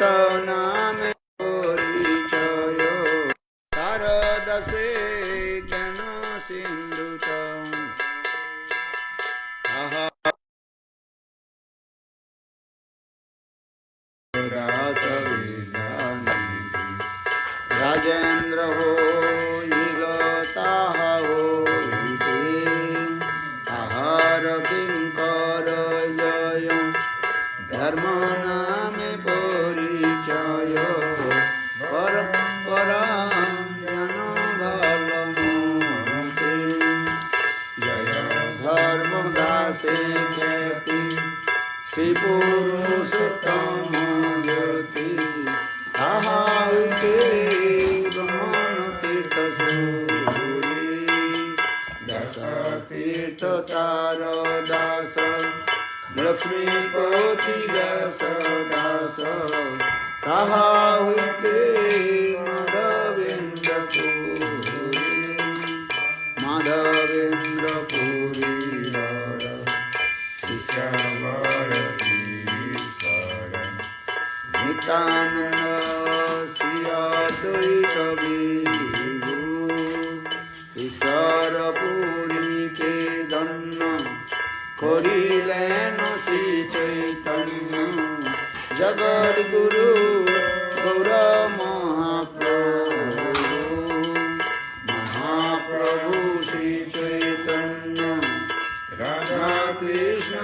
नामे परिचय तारदशे ज्ञान सिंधुतम राजेंद्र हो हो आहार किंकर जय धर्म नामे परिचय परंपरा ज्ञान भावमूर्ति जय धर्म दासे ख्याति श्री पुरुषोत्तम ज्योति आहाविके ब्रह्मण तीर्थ सूरी दश तीर्थ तार दास लक्ष्मीपति दास दास आहाविके माधवेन्द्र पुरी शिष्यावर नित्यानंद श्री अद्वैत विभु ईश्वर पुरी के धन्य करिलेन श्री चैतन्य जगद गुरु गौर महाप्रभु Shri Chaitanya Radha Krishna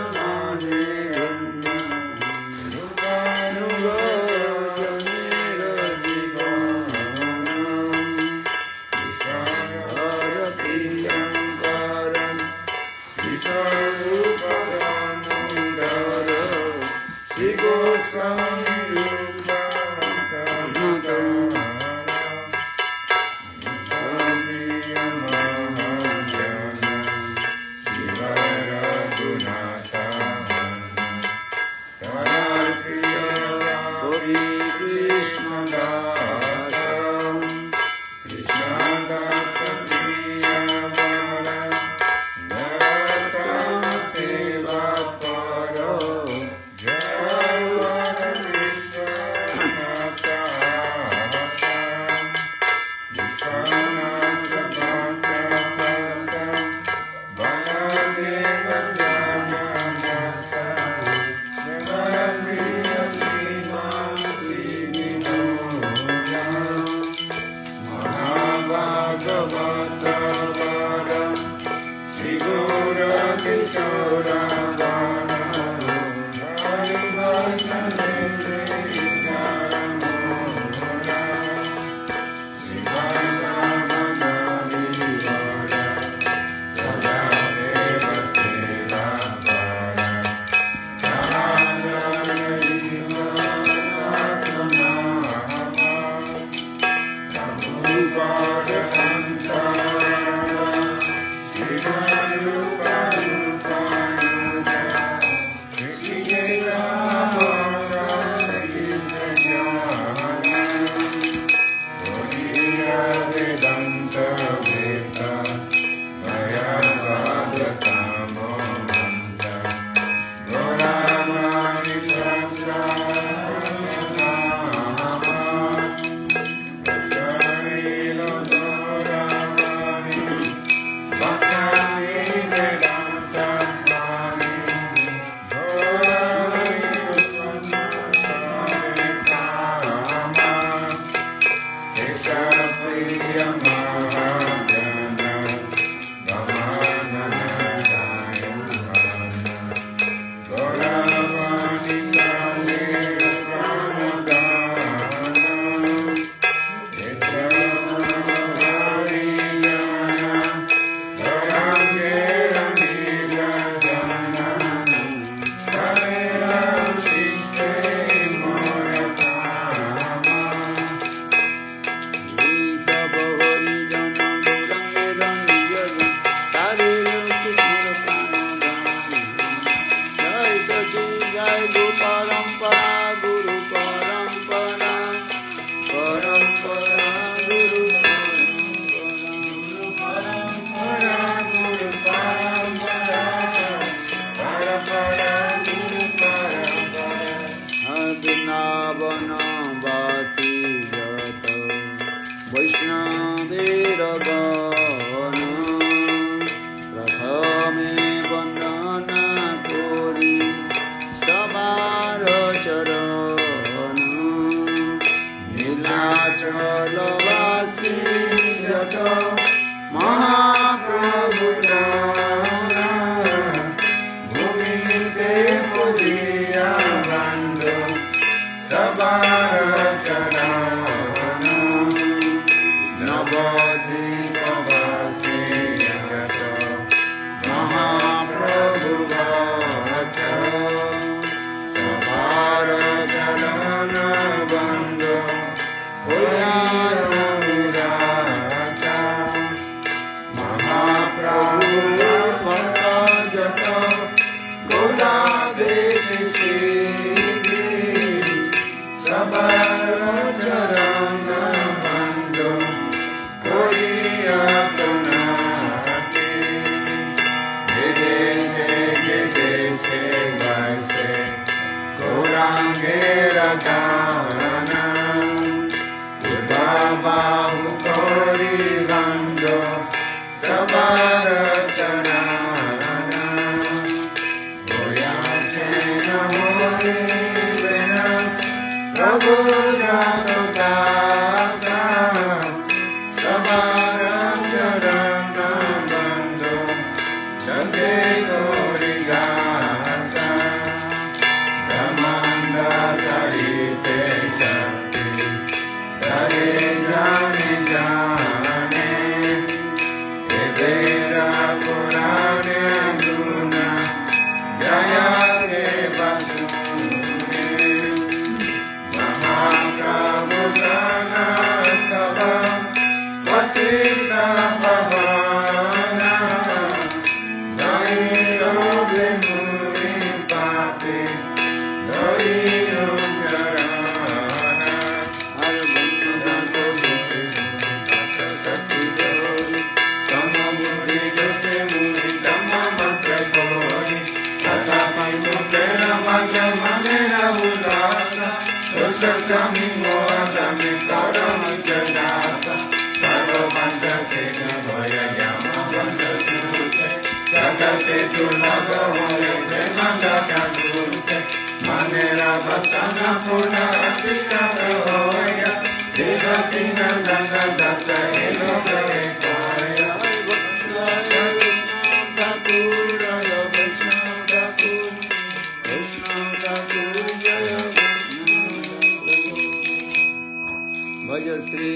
Bhaja Sri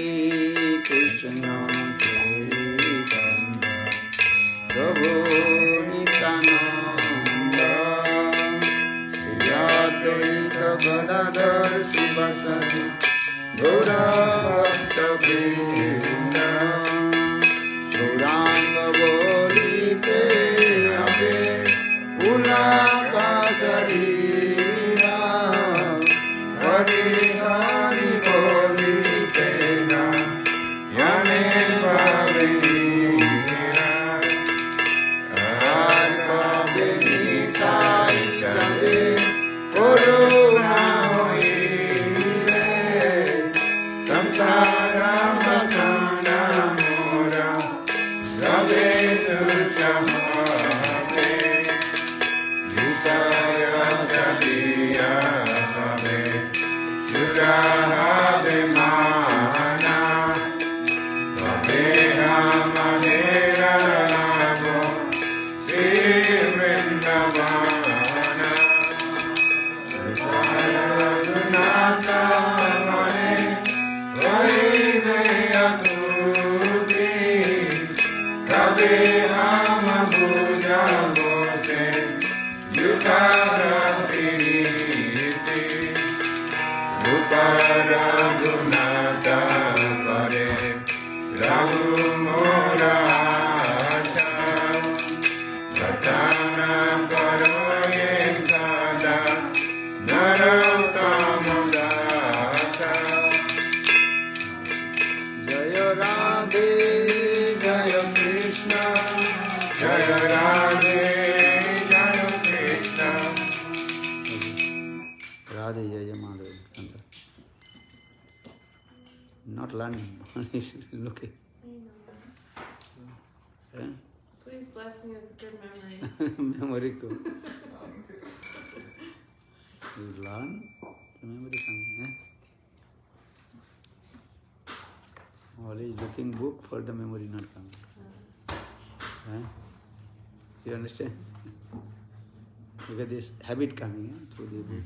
Krishna Chaitanya Prabhu Nityananda Shri Advaita Gadadhar Sivasati Gaura Bhakta Vrinda Gauranga Bolite Ave Ulaka Sarira Hari Hari Bolite Na Yane Bhavira Arka Benita Ichade Corona Hoire Samsara Masana Mora Rabe Dushamave Visaya-tattva Bhave Sudhave Mana Bhave Ramanera Ramo Sri Vrindavana Visaya-tattva Mane Vaideya-tuti Kave Hama Buddha Bose Yukara Piriti Rupara Gunata Pare Rahu Morasha Vatana Paroye Sada Narottamodasa Jaya Radhe Jaya Krishna Jaya Radhe Jaya Krishna Radhe Jaya Madhurya. Not learning, only looking. Eh? Please bless me with good memory. Memory ko. You learn, the memory comes. Eh? Only looking book for the memory not coming. Eh? You understand? Look at this habit coming through the book.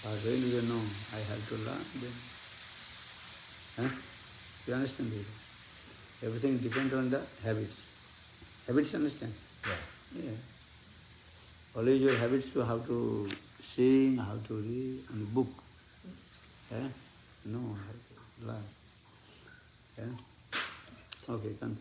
When you know I have to learn, then you understand this? Everything depends on the habits. Habits, understand? Yeah. Always your habits to how to sing, how to read, and book. No, how to learn. Okay, come.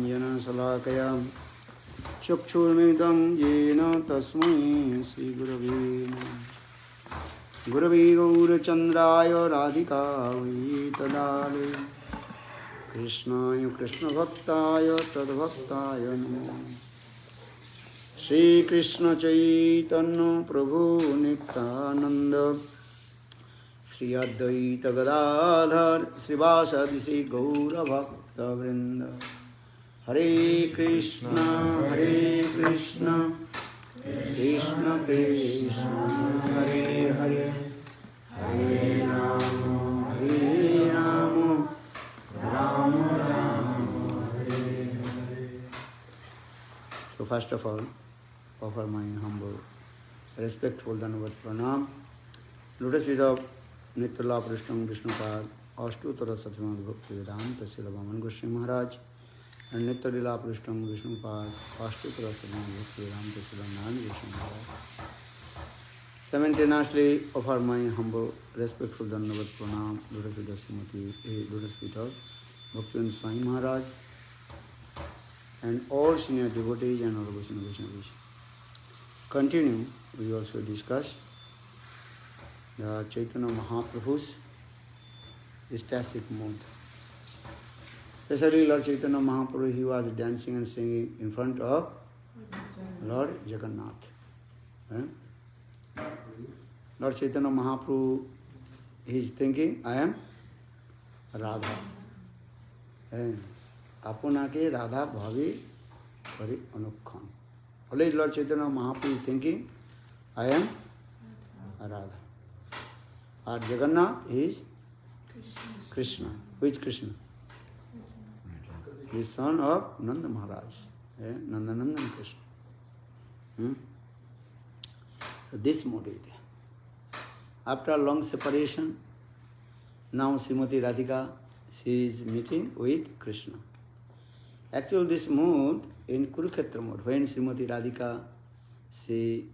ज्ञानशलाकया चक्षुर्मिलितं येन तस्मै श्रीगुरवे नमः। गुरवे गौरचन्द्राय राधिकायै तदालये कृष्णाय कृष्णभक्ताय तद्भक्ताय नमः। श्रीकृष्ण चैतन्य प्रभु नित्यानंद श्री अद्वैत गदाधर श्रीवासदि श्री गौरभक्तवृंद। हरे Krishna Krishna Krishna Hare Hare Hare Ram Ram Ram Hare Hare. So first of all, offer my humble, respectful Dandavat Pranam. Lotus feet of Nityala Prishtam Vishnupad, Ashtutara Satyamad Bhakti Vedanta Srila Gosvami Maharaj, and Nityalila Prishtam Vishnupad, Ashtutara Satyamad Bhakti Vedanta Srila Gosvami Maharaj. Simultaneously offer my humble, respectful Dandavat Pranam, Lotus feet of Lotus feet of Bhakti Swami Maharaj, and all senior devotees and all Vaishnavas. Continue, we also discuss the Chaitanya Mahaprabhu's ecstatic mood. Especially Lord Chaitanya Mahaprabhu, he was dancing and singing in front of Lord Jagannath. Lord Chaitanya Mahaprabhu, he is thinking, I am Radha. Apunake Radha Bhavi Pari Anukhan. Always Lord Chaitanya Mahaprabhu is thinking, I am Radha. Our Jagannath is Krishna. Who is Krishna? The son of Nanda Maharaj. Nandanandan Krishna. So this mood is there. After a long separation, now Srimati Radhika, she is meeting with Krishna. Actually, this mood in Kurukshetra mode, when Srimati Radhika, she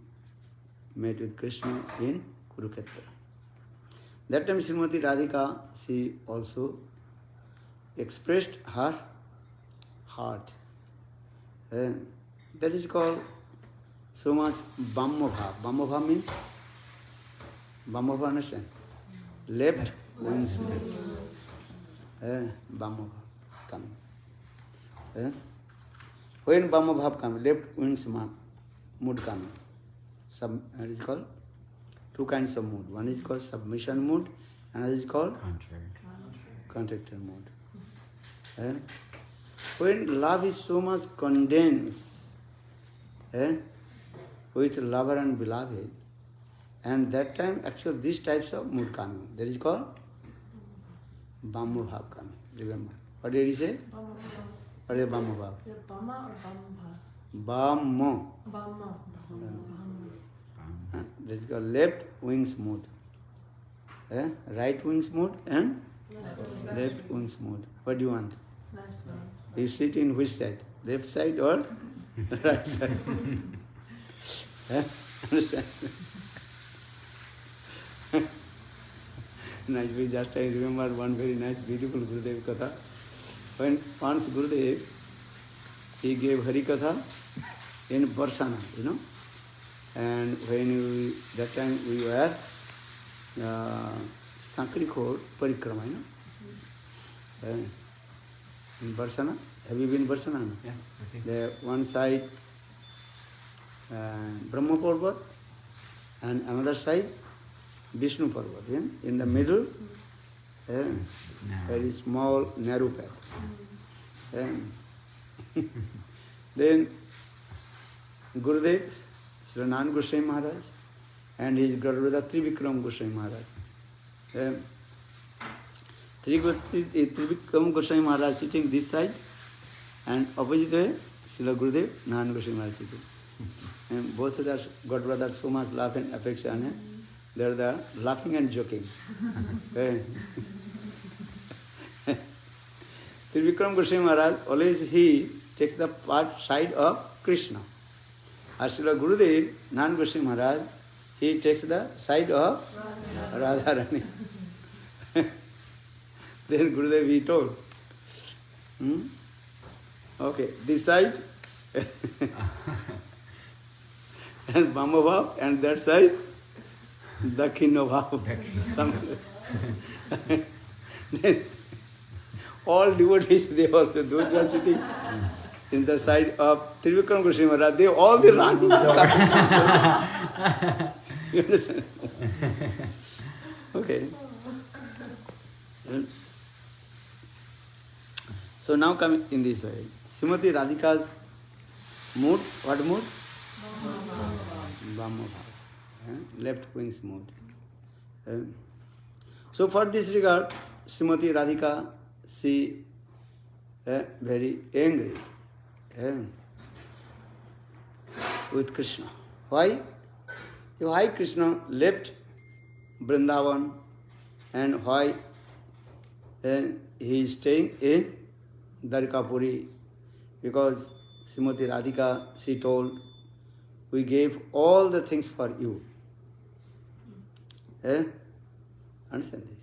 met with Krishna in Kurukshetra. That time Srimati Radhika, she also expressed her heart. That is called so much vamya-bhava. Vamya-bhava means? Vamya-bhava, understand? Left wing spirit. Vamya-bhava coming. When vamya-bhava comes, left wings mood coming. It is called two kinds of mood. One is called submission mood, another is called contracted mood. When love is so much condensed with lover and beloved, and that time actually these types of mood coming. That is called vamya-bhava coming. Remember. What did he say? What is vamya-bhava? Vama or Vamya. Vama. That is called left wings mood. Right wings mood and left wings mood. What do you want? You sit in which side? Left side or right side? Understand? Nice, just I remember one very nice, beautiful Gurudev Katha. When once Gurudev, he gave Hari Katha in Barsana, And when that time we were Sankrikor Parikrama, in Barsana. Have you been Barsana? No? Yes, I think. The one side Brahma Parvat and another side Vishnu Parvat. In the middle, very small, narrow path. Then Gurudev, Srila Narayana Goswami Maharaj, and his brother Trivikrama Goswami Maharaj. Trivikrama Goswami Maharaj sitting this side, and opposite way, Srila Gurudev, Narayana Goswami Maharaj sitting. And both of us, God brothers, so much laugh and affection. They are there laughing and joking. Trivikrama Goswami Maharaj, always he takes the side of Krishna. As Srila Gurudev, Narayana Goswami Maharaj, he takes the side of Radharani. Then Gurudev he told, okay, this side and vamya-bhava, and that side dakshina-bhava. Then all devotees, they also, those who are sitting in the side of Trivikrama Goswami Maharaj, they all they run. You understand? Okay. So now coming in this way, Srimati Radhika's mood, what mood? Vamya-bhava. Left wing's mood. So for this regard, Srimati Radhika, she very angry with Krishna. Why? Why Krishna left Vrindavana and why he is staying in Dwarkapuri? Because Srimati Radhika, she told, we gave all the things for you. Understand this?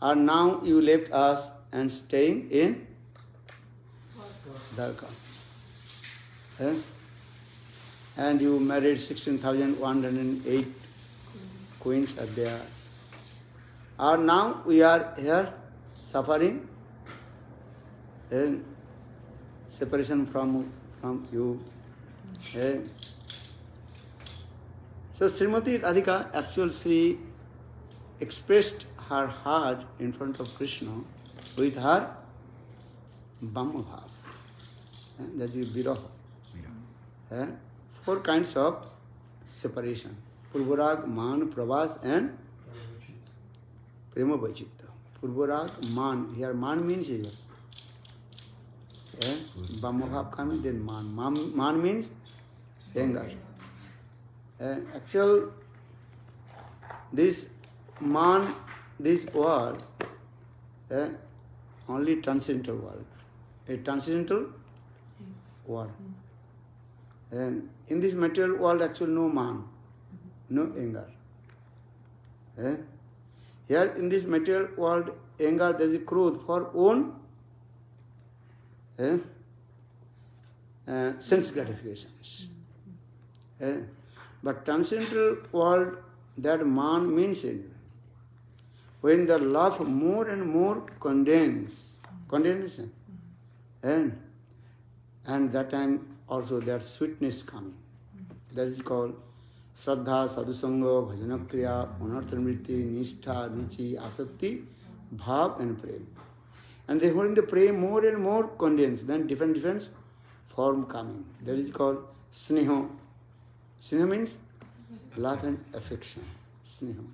And now you left us and staying in Dwarka. And you married 16,108 queens are there. And now we are here suffering separation from you. So Srimati Radhika actually she expressed her heart in front of Krishna with her vamya-bhava. That is viraha. Four kinds of separation. Purvarag, man, pravas and prema-samputa. Purvarag, man. Here man means here. Vamya-bhava coming, then man. Man means anger. Actual, this man, this world, only transcendental world. A transcendental world. And in this material world, actually no man, no anger. Here in this material world, anger, there is a krodha for own sense gratifications. But transcendental world, that man means anger. When the love more and more condensation, and that time also that sweetness coming. That is called Shraddha, Sadhusanga, Bhajanakriya, Anartha-nritti, Nishtha, Ruchi, Asakti, Bhav and Prem. And they when the Prem more and more condensed, then different form coming. That is called Sneha. Sneha means love and affection. Sneha.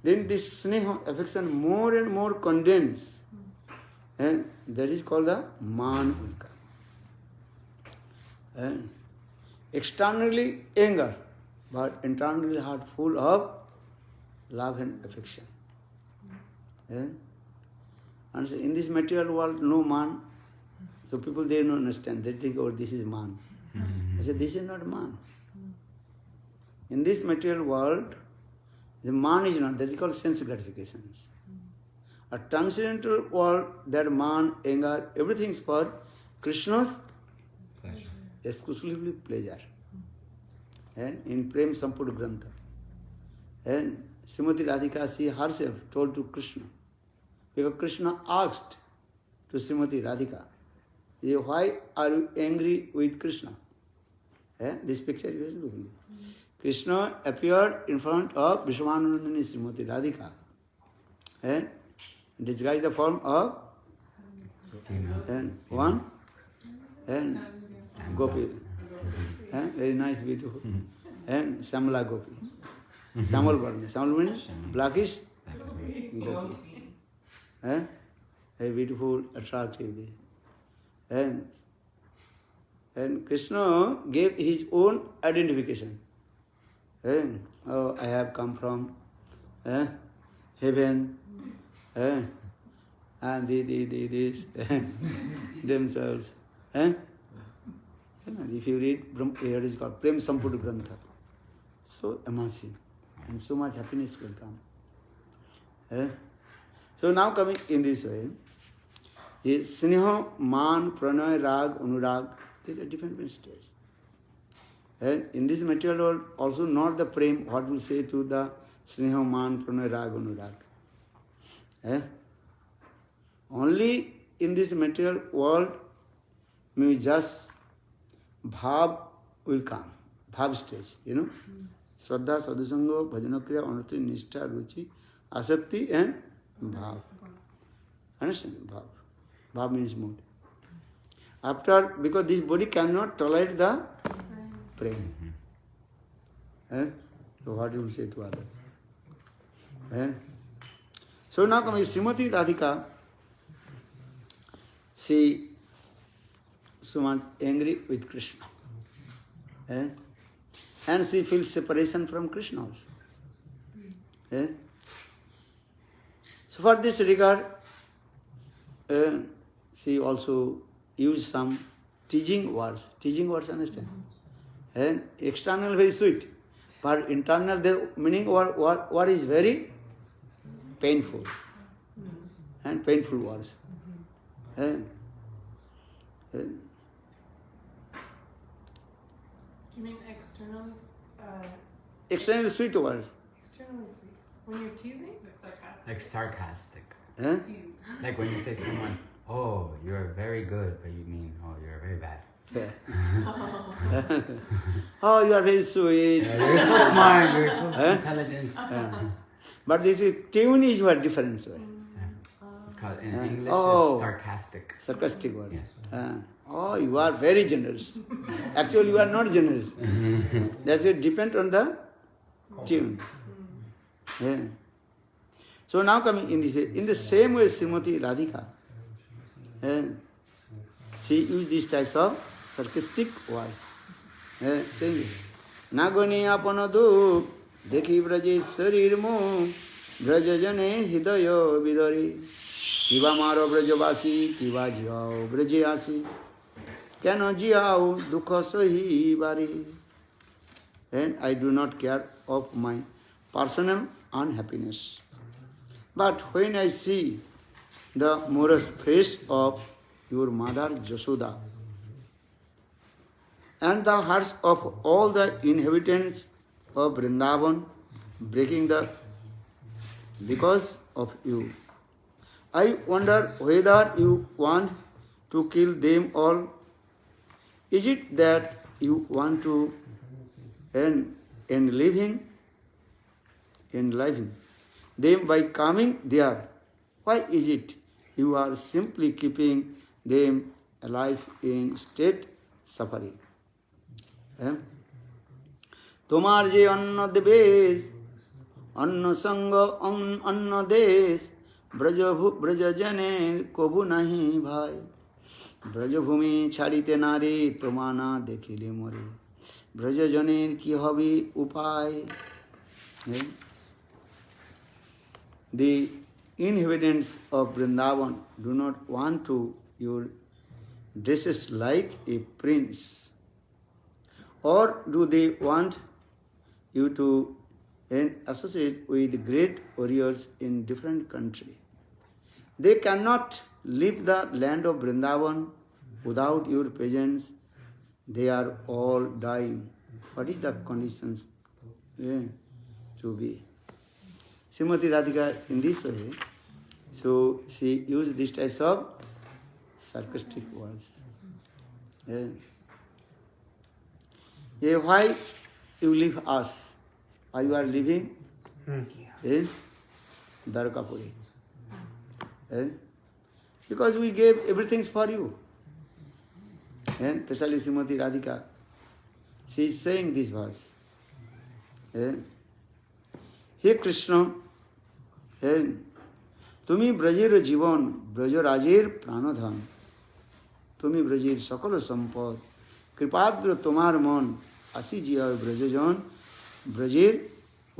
Then this Sneha, affection more and more condensed. And that is called the man will come. Externally anger, but internally heart full of love and affection. And so in this material world, no man. So people, they don't understand. They think, oh, this is man. I said, this is not man. In this material world, The man is not, that is called sense gratifications. A transcendental world, that man, anger, everything is for Krishna's Pleasure. exclusively pleasure. And in Prema-samputa Grantha. And Srimati Radhika, she herself told to Krishna, because Krishna asked to Srimati Radhika, why are you angry with Krishna? This picture you are looking at. Krishna appeared in front of Vishwanandani Srimati Radhika and disguised the form of and one and Gopi. Very nice, beautiful. And Shyamala-gopi. Shyamala-gopi. Shyamala means blackish gopi. Very beautiful, attractive. And Krishna gave his own identification. Oh, I have come from heaven, and this themselves. If you read, here it is called Prema-samputa Grantha. So amazing, and so much happiness will come. So now coming in this way, is Sneha, Man, Pranay, Rag, Anurag, these are different stages. And in this material world, also not the prem, what we say to the Sneha, Man, Pranay, Rag, Anurag. Only in this material world, maybe just bhav will come, bhav stage, you know. Shraddha, sadhusango, bhajanakriya, anurti, nishtha, ruchi, asakti and bhav. Understand? Bhav. Bhav means mood. After, because this body cannot tolerate the prema. So what you will say to others? So now coming Srimati Radhika, she so much angry with Krishna. And she feels separation from Krishna also. So for this regard, she also used some teaching words. Teaching words, understand? And external very sweet, but internal the meaning what is very painful. And painful words. You mean externally? Externally sweet words. Externally sweet. When you're teasing? Like sarcastic. Teasing. Like when you say to someone, oh, you're very good, but you mean, oh, you're very bad. Oh, you are very sweet. Yeah, you're so smart, you're so intelligent. But this is tune is what difference. It's called, in English, oh, it's sarcastic. Sarcastic words. Yes. Oh, you are very generous. Actually, you are not generous. That's it, depend on the tune. Yeah. So now coming in this, in the same way, Srimati Radhika, she used these types of sarcastic words. Saying, Nagoni apana duk, dekhi vraje sharir mo, vrajajane hidayo vidari, kiva maro vrajavasi, kiva jiyao vrajayasi, keno jiyao dukha sahi bari. And I do not care of my personal unhappiness. But when I see the morose face of your mother Jasoda and the hearts of all the inhabitants of Vrindavan breaking because of you, I wonder whether you want to kill them all. Is it that you want to enliven them by coming there? Why is it you are simply keeping them alive in state suffering? তোমার যে অন্য দেশ অন্য সঙ্গ অন্য দেশ ব্রজজনের কবু নাহি ভাই ব্রজভূমি ছাড়িতে নারে তোমা না দেখিলে মরে ব্রজজনের কি হবে উপায়? The inhabitants of Vrindavan do not want to your dresses like a prince, or do they want you to and associate with great warriors in different countries. They cannot leave the land of Vrindavan without your presence. They are all dying. What is the conditions to be? Srimati Radhika in this way, so she used these types of sarcastic words. Why you leave us? Why you are living in Dwarkapuri? Because we gave everything for you. And especially Srimati Radhika, she is saying this verse. He Krishna, তুমি ব্রজের জীবন ব্রজরাজের প্রাণধন, তুমি ব্রজের সকল সম্পদ, কৃপাদ্র তোমার মন, আসি জিয়া ব্রজজন, ব্রজের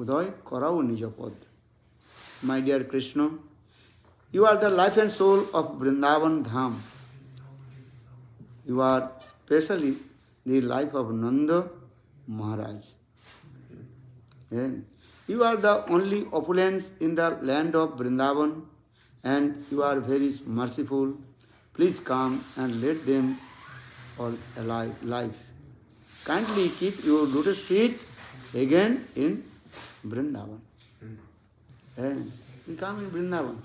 উদয় করাও নিজপদ. My dear Krishna, you are the life and soul of Vrindavan Dham. You are especially the life of Nanda Maharaj. You are the only opulence in the land of Vrindavan, and you are very merciful. Please come and let them all alive. Kindly keep your lotus feet again in Vrindavan. We come in Vrindavan.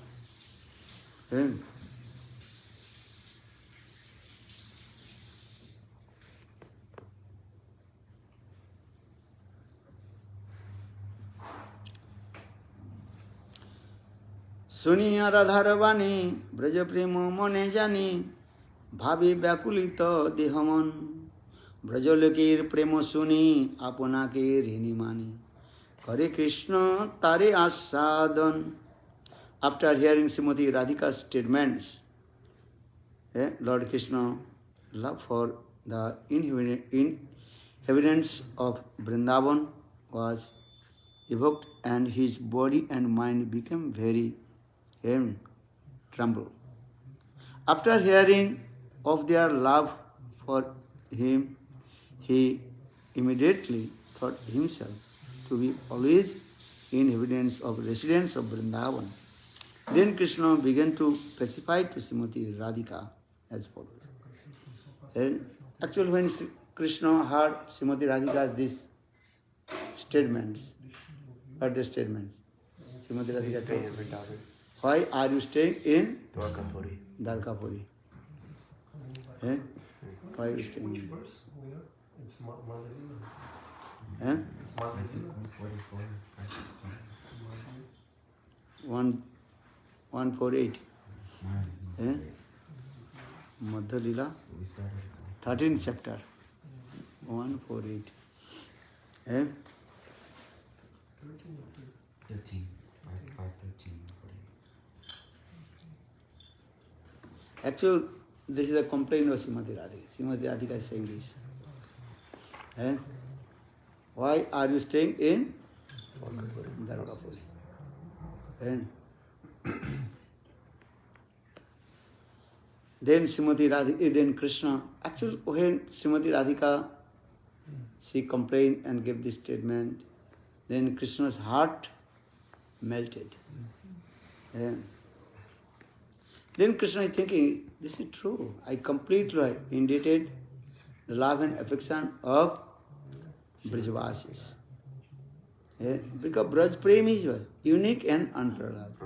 শুনিয়া রাধার বাণী ব্রজ প্রেম মনে জানি, ভাবি ব্যাকুলিত দেহমন, ব্রজলোকের প্রেম শুনি আপনাকে ঋণী মানি, করে কৃষ্ণ তারে আস্বাদন. After hearing Srimati Radhika's statements, Lord Krishna love for the inhabitants of Vrindavan was evoked, and his body and mind became very tremble. After hearing of their love for him, he immediately thought himself to be always inhabitants of residents of Vrindavan. Then Krishna began to specify to Srimati Radhika as follows. And actually, when Krishna heard Srimati Radhika's these statements, heard the statements, Srimati Radhika told, why are you staying in Dwarkapuri? Why are you staying in? It's madhurya. It's madhurya. 148. Madhya Lila, 13th chapter. 148. 13. 513. Actually, this is a complaint of Srimati Radhika. Srimati Radhika is saying this. Why are you staying in Dwarkapuri? Then Srimati Radhika, then Krishna, actually when Srimati Radhika, she complained and gave this statement, then Krishna's heart melted. Then Krishna is thinking, this is true. I completely indebted the love and affection of Vrajavasis. Because Vraj Prema is unique and unparalleled.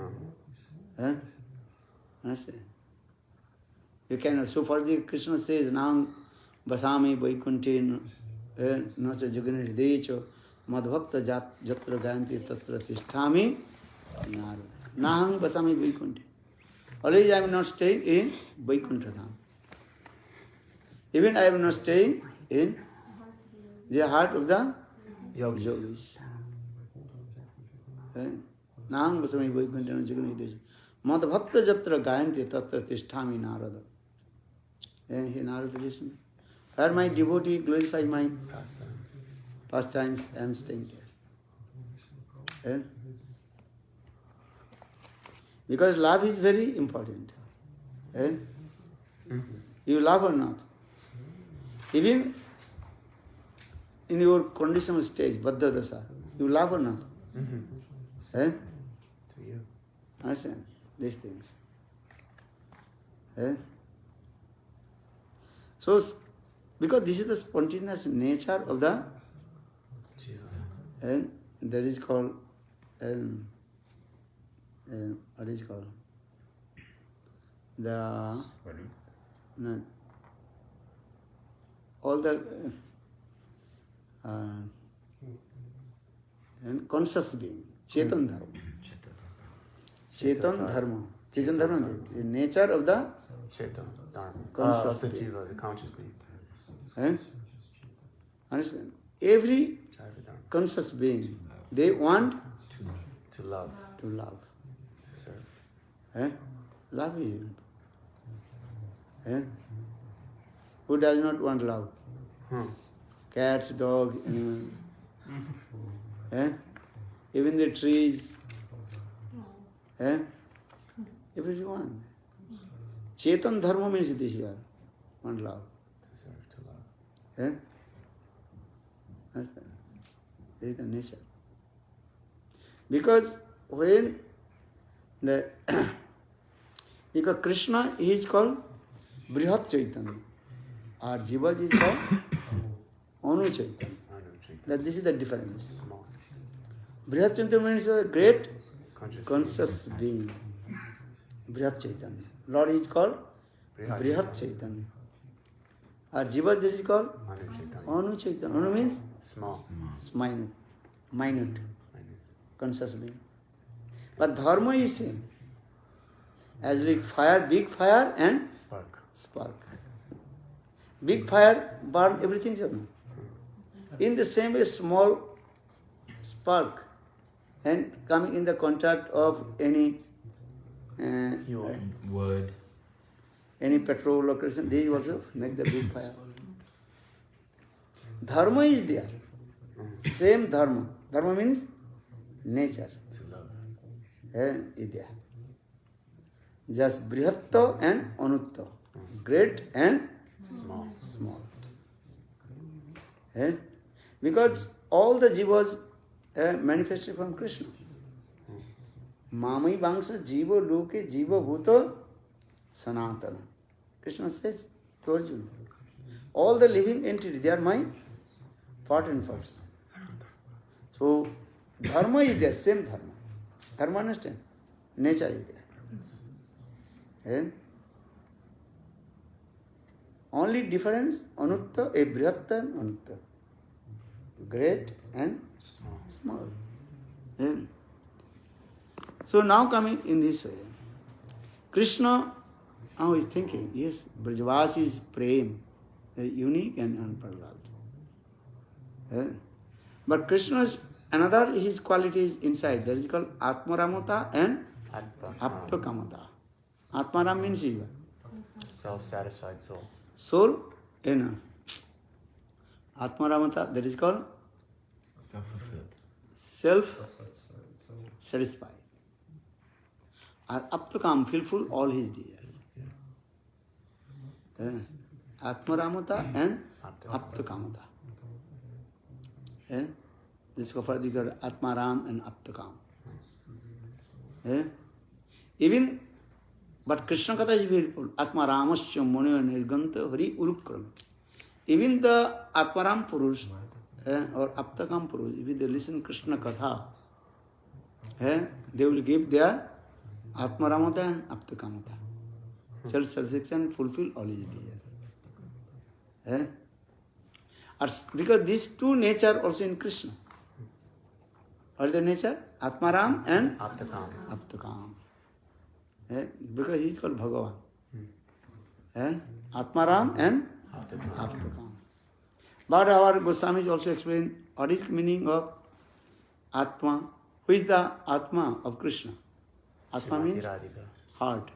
Understand? You cannot. So for the Krishna says, Nang basami vaikunte nacha jagani decho madhvakta jatra gayanti tatra tisthami narada. Nang basami vaikunte. Always I am not staying in Vaikuntha Dham. Even I am not staying in the heart of the yogis. Nang basami vaikunte nacha jagani decho madhvakta jatra gayanti tatra tisthami narada. And he Narada listen. Where my devotee glorify my pastimes, I am staying there. Because love is very important. You love or not? Even in your conditional stage, Baddha Dasa, you love or not? Eh? To you. Understand? These things. Eh? So, because this is the spontaneous nature of the, and that is called, what is called? The, no, all the and conscious being, Chetana-dharma. Chetana-dharma. Chetana-dharma is the nature of the Chetana-dharma. Conscious The being. jiva, the conscious being. Eh? Understand? Every Dharma. conscious being, they want To love. to love. To serve. Eh? Love is. Eh? Who does not want love? Cats, dogs, animals. Eh? Even the trees. Eh? Everyone. Chetan dharma means this here. One love. To serve, to love. Eh? Understand? This is the nature. Because when the because Krishna is called Brihat Chaitanya, or Jiva is called Anu Chaitanya. That this is the difference. Small. Brihat Chaitanya means a great Conscious being. Brihat Chaitanya. Lord is called Brihat Brihat Chaitanya. Or Jiva is called Manu Chaitanya. Anu Chaitanya. Anu means Small. minute, conscious being. But dharma is same. As like fire, big fire and spark. Big fire burn everything. In the same way, small spark and coming in the contact of any wood, any petrol or kerosene, they also make the big fire. Dharma is there. Same dharma. Dharma means nature. Is there. Just brihatta and anutta. Great and small. Because all the jivas manifested from Krishna. Mamai Bangsa Jiva Loke Jiva Bhuta Sanatana. Krishna says to Arjuna, all the living entities, they are my part and parcel. So, dharma is there, same dharma. Dharma, understand? Nature is there. Only difference, anutta, a brihatta and anutta. Great and small. So now coming in this way, Krishna now is thinking, yes, Vrajavasis is Prema, unique and unparalleled. But Krishna's another his qualities inside, that is called atma-ramata and apta-kamata. Atma-ram means Shiva. Self-satisfied soul. Soul, inner. Atma-ramata, that is called self-satisfied. Apta-kam, fulfill all his desires. Atma-ramata and apta-kamata. This is called Atma-ram and apta-kam. Even, but Krishna Katha is very full. Atma-ramasya munaya nirganta hari urukram. Even the Atma-ram Purush or apta-kam Purush, if they listen Krishna Katha, they will give their Atma-ramata and apta-kamata. Self-satisfaction, fulfill all his desires. Because these two nature also in Krishna. What is the nature? Atma-ram and apta-kam. Because he is called Bhagavan. Atma-ram and apta-kam. But our Goswami also explained what is the meaning of Atma. Who is the Atma of Krishna? Atma means heart.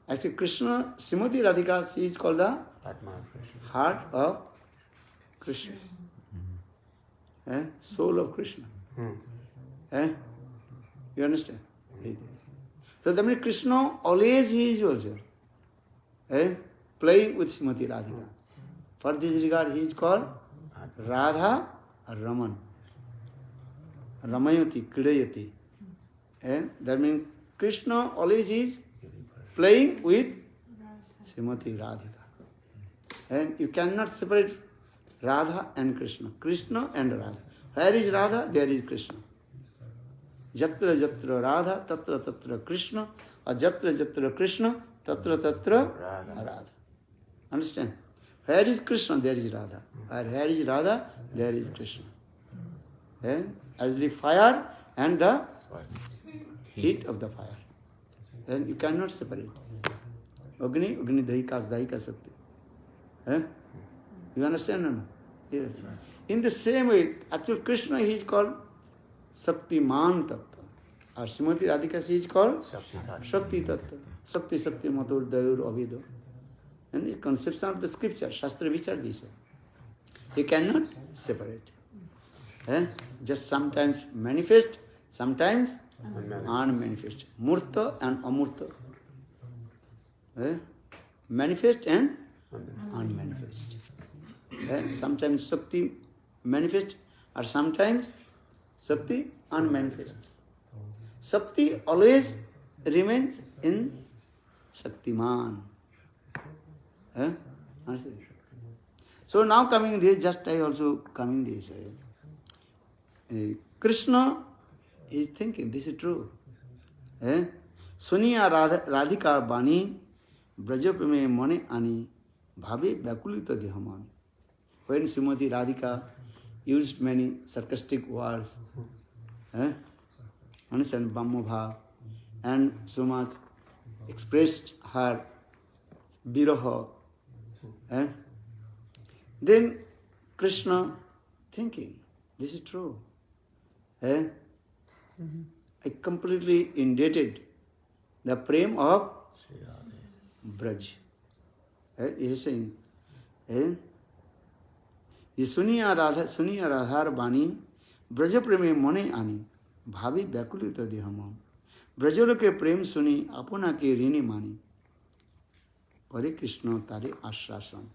Actually, Krishna, Srimati Radhika, she is called the heart of Krishna. Soul of Krishna. You understand? So that means Krishna always he is also playing with Srimati Radhika. For this regard he is called Radha Raman. Ramayati, Kridayati. That means Krishna always is playing with Srimati Radhika. And you cannot separate Radha and Krishna. Krishna and Radha. Where is Radha? There is Krishna. Jatra jatra Radha, tatra tatra Krishna, or jatra jatra Krishna, tatra tatra Radha. Understand? Where is Krishna? There is Radha. Where is Radha? There is Krishna. As the fire and the heat of the fire. Then you cannot separate. Agni, Agni Dahika, Dahika Sakti. You understand or not? Yes. In the same way, actually Krishna he is called Shaktiman Tattva. Or Srimati Radhika she is called Shakti Tattva. Shakti Shakti Matur Dayur Avido. And the conception of the scripture, Shastra Vichar this way. You cannot separate. Just sometimes manifest, sometimes unmanifest. Murta and Amurta. Manifest and unmanifest. Sometimes Shakti manifest or sometimes Shakti unmanifest. Shakti always remains in Shaktiman. So now coming this, just I also coming this. Krishna is thinking, this is true. Suniya Radhika Bani Vrajavasis Mane Ani Bhavi Vyakulita Dehaman. When Srimati Radhika used many sarcastic words, understand, vamya-bhava, and so much expressed her viraha, then Krishna thinking, this is true. I completely indebted the prema of Vraj. He is saying, Suniya Radhar Bani Vrajavasis Mane Ani Bhavi Vyakulita Dehamam. Vrajara ke prem suni apuna ke rini mani. Pare Krishna tare ashrasan.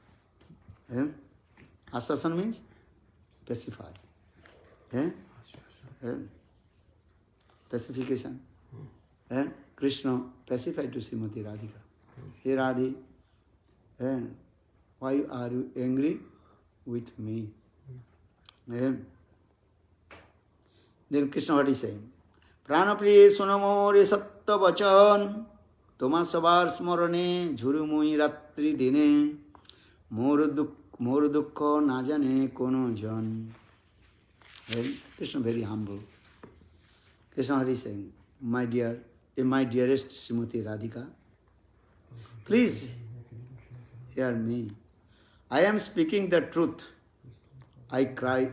Ashrasan means pacify. Pacification. Krishna pacified to Srimati Radhika. Hey Radhi, why are you angry with me? Then Krishna what is saying? Pranapriye sunamore satta vachan toma sabar smorane jhurumui ratri dine mor dukkha na jane kono jan. Krishna very humble. Krishna what is saying? My dearest Srimati Radhika, please hear me. I am speaking the truth. I cry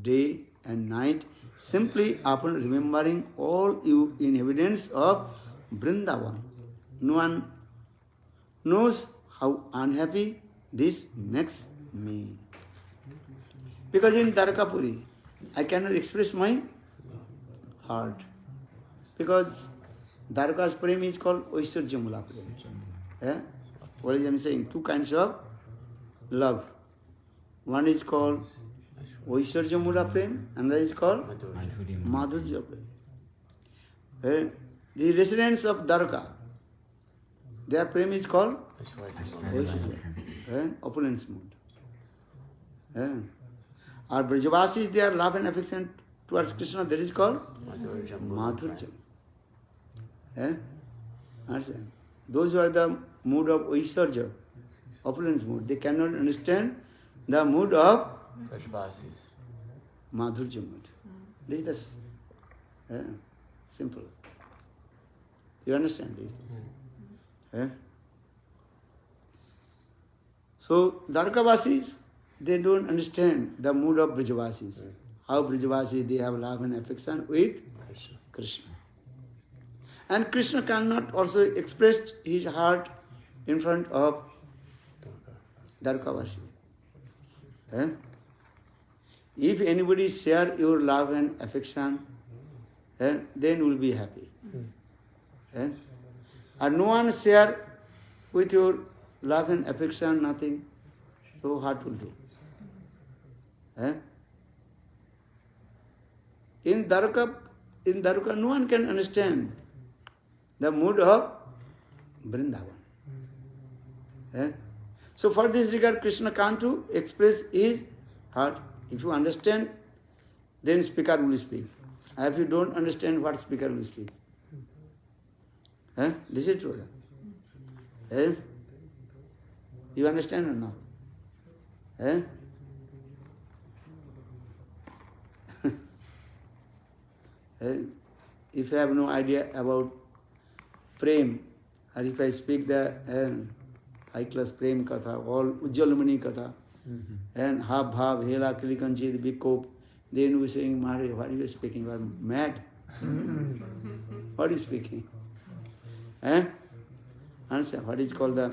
day and night simply upon remembering all you inhabitants of Vrindavana. No one knows how unhappy this makes me. Because in Dwarkapuri, I cannot express my heart. Because Dwarka's prema is called Aishvarya-mula-prema. What is I saying? Two kinds of love. One is called Aishvarya-mula-prema, another is called madhurya-prema. The residents of Dwarka, their prema is called Aishvarya, opulence mood. Our Vrajavasis, their love and affection towards Krishna, that is called madhurya. Those who are the mood of Aishvarya, opulence mood, they cannot understand the mood of madhurya mood. This is simple. You understand this? So, Dwarkavasis, they don't understand the mood of Vrajavasis. How Vrajavasis, they have love and affection with Krishna. And Krishna cannot also express his heart in front of Dwarkavasis. If anybody share your love and affection, then you will be happy. And no one share with your love and affection, nothing, so heart will do. In Dwarka, no one can understand the mood of Vrindavana. So for this regard, Krishna can't to express his heart. If you understand, then speaker will speak. If you don't understand, what speaker will speak? This is true. You understand or not? If you have no idea about Prem, or if I speak the high class Prem Katha, all Ujjalamani Katha, and Hab Bhav, Hela, Kilikanchid, Bikop, then we saying, Maharaj, what are you speaking? You are mad. What is speaking? Answer, what is called the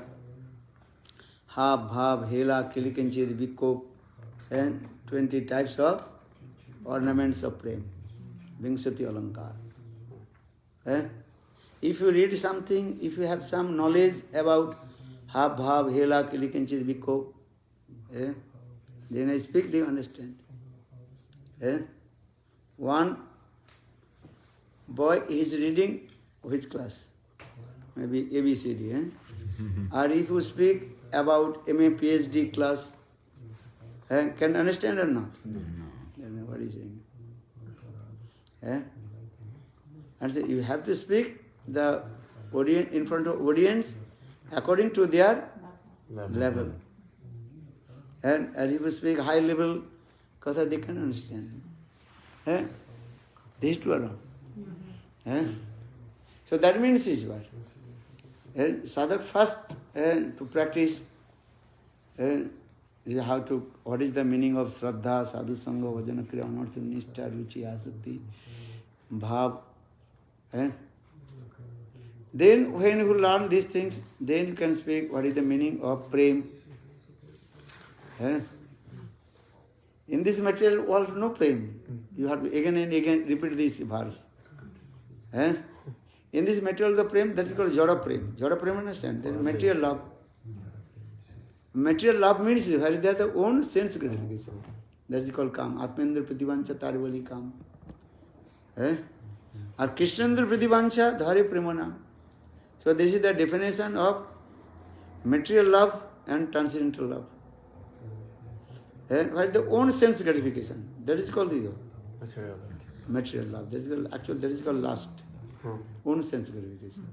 Hab Bhav, Hela, Kilikanchid, Bikop, and 20 types of ornaments of Prem. Vingsati Alankar. If you read something, if you have some knowledge about Hab Bhav, Hela, Kilikanchid, Bikop, then I speak, they understand. One boy is reading which class? Maybe ABCD. Or if you speak about MA PhD class, can understand or not? No. Then what is saying? And so you have to speak the audience in front of audience according to their level. And if you speak high level, Katha, they can understand. These two are wrong. So that means is what? Sadhak first to practice is how to, what is the meaning of Shraddha, Sadhu Sangha, Vajana Kriya, Anartha, Nishtha, Ruchi, Asakti, Bhav. Then when you learn these things, then you can speak what is the meaning of Prem. In this material world, no Prem. You have to again and again repeat this verse. In this material, the Prem, that is called Jada Prem. Jada Prem, understand? That is material love. Material love means where they are the own sense gratification. That is called Kam. Atmendra Prativancha Tarvali Kam. Or Krishnendra Prativancha Dhari Premana. So this is the definition of material love and transcendental love. Where the own sense gratification. That is called the material love. That is called, actually that is called lust. Own sense gratification.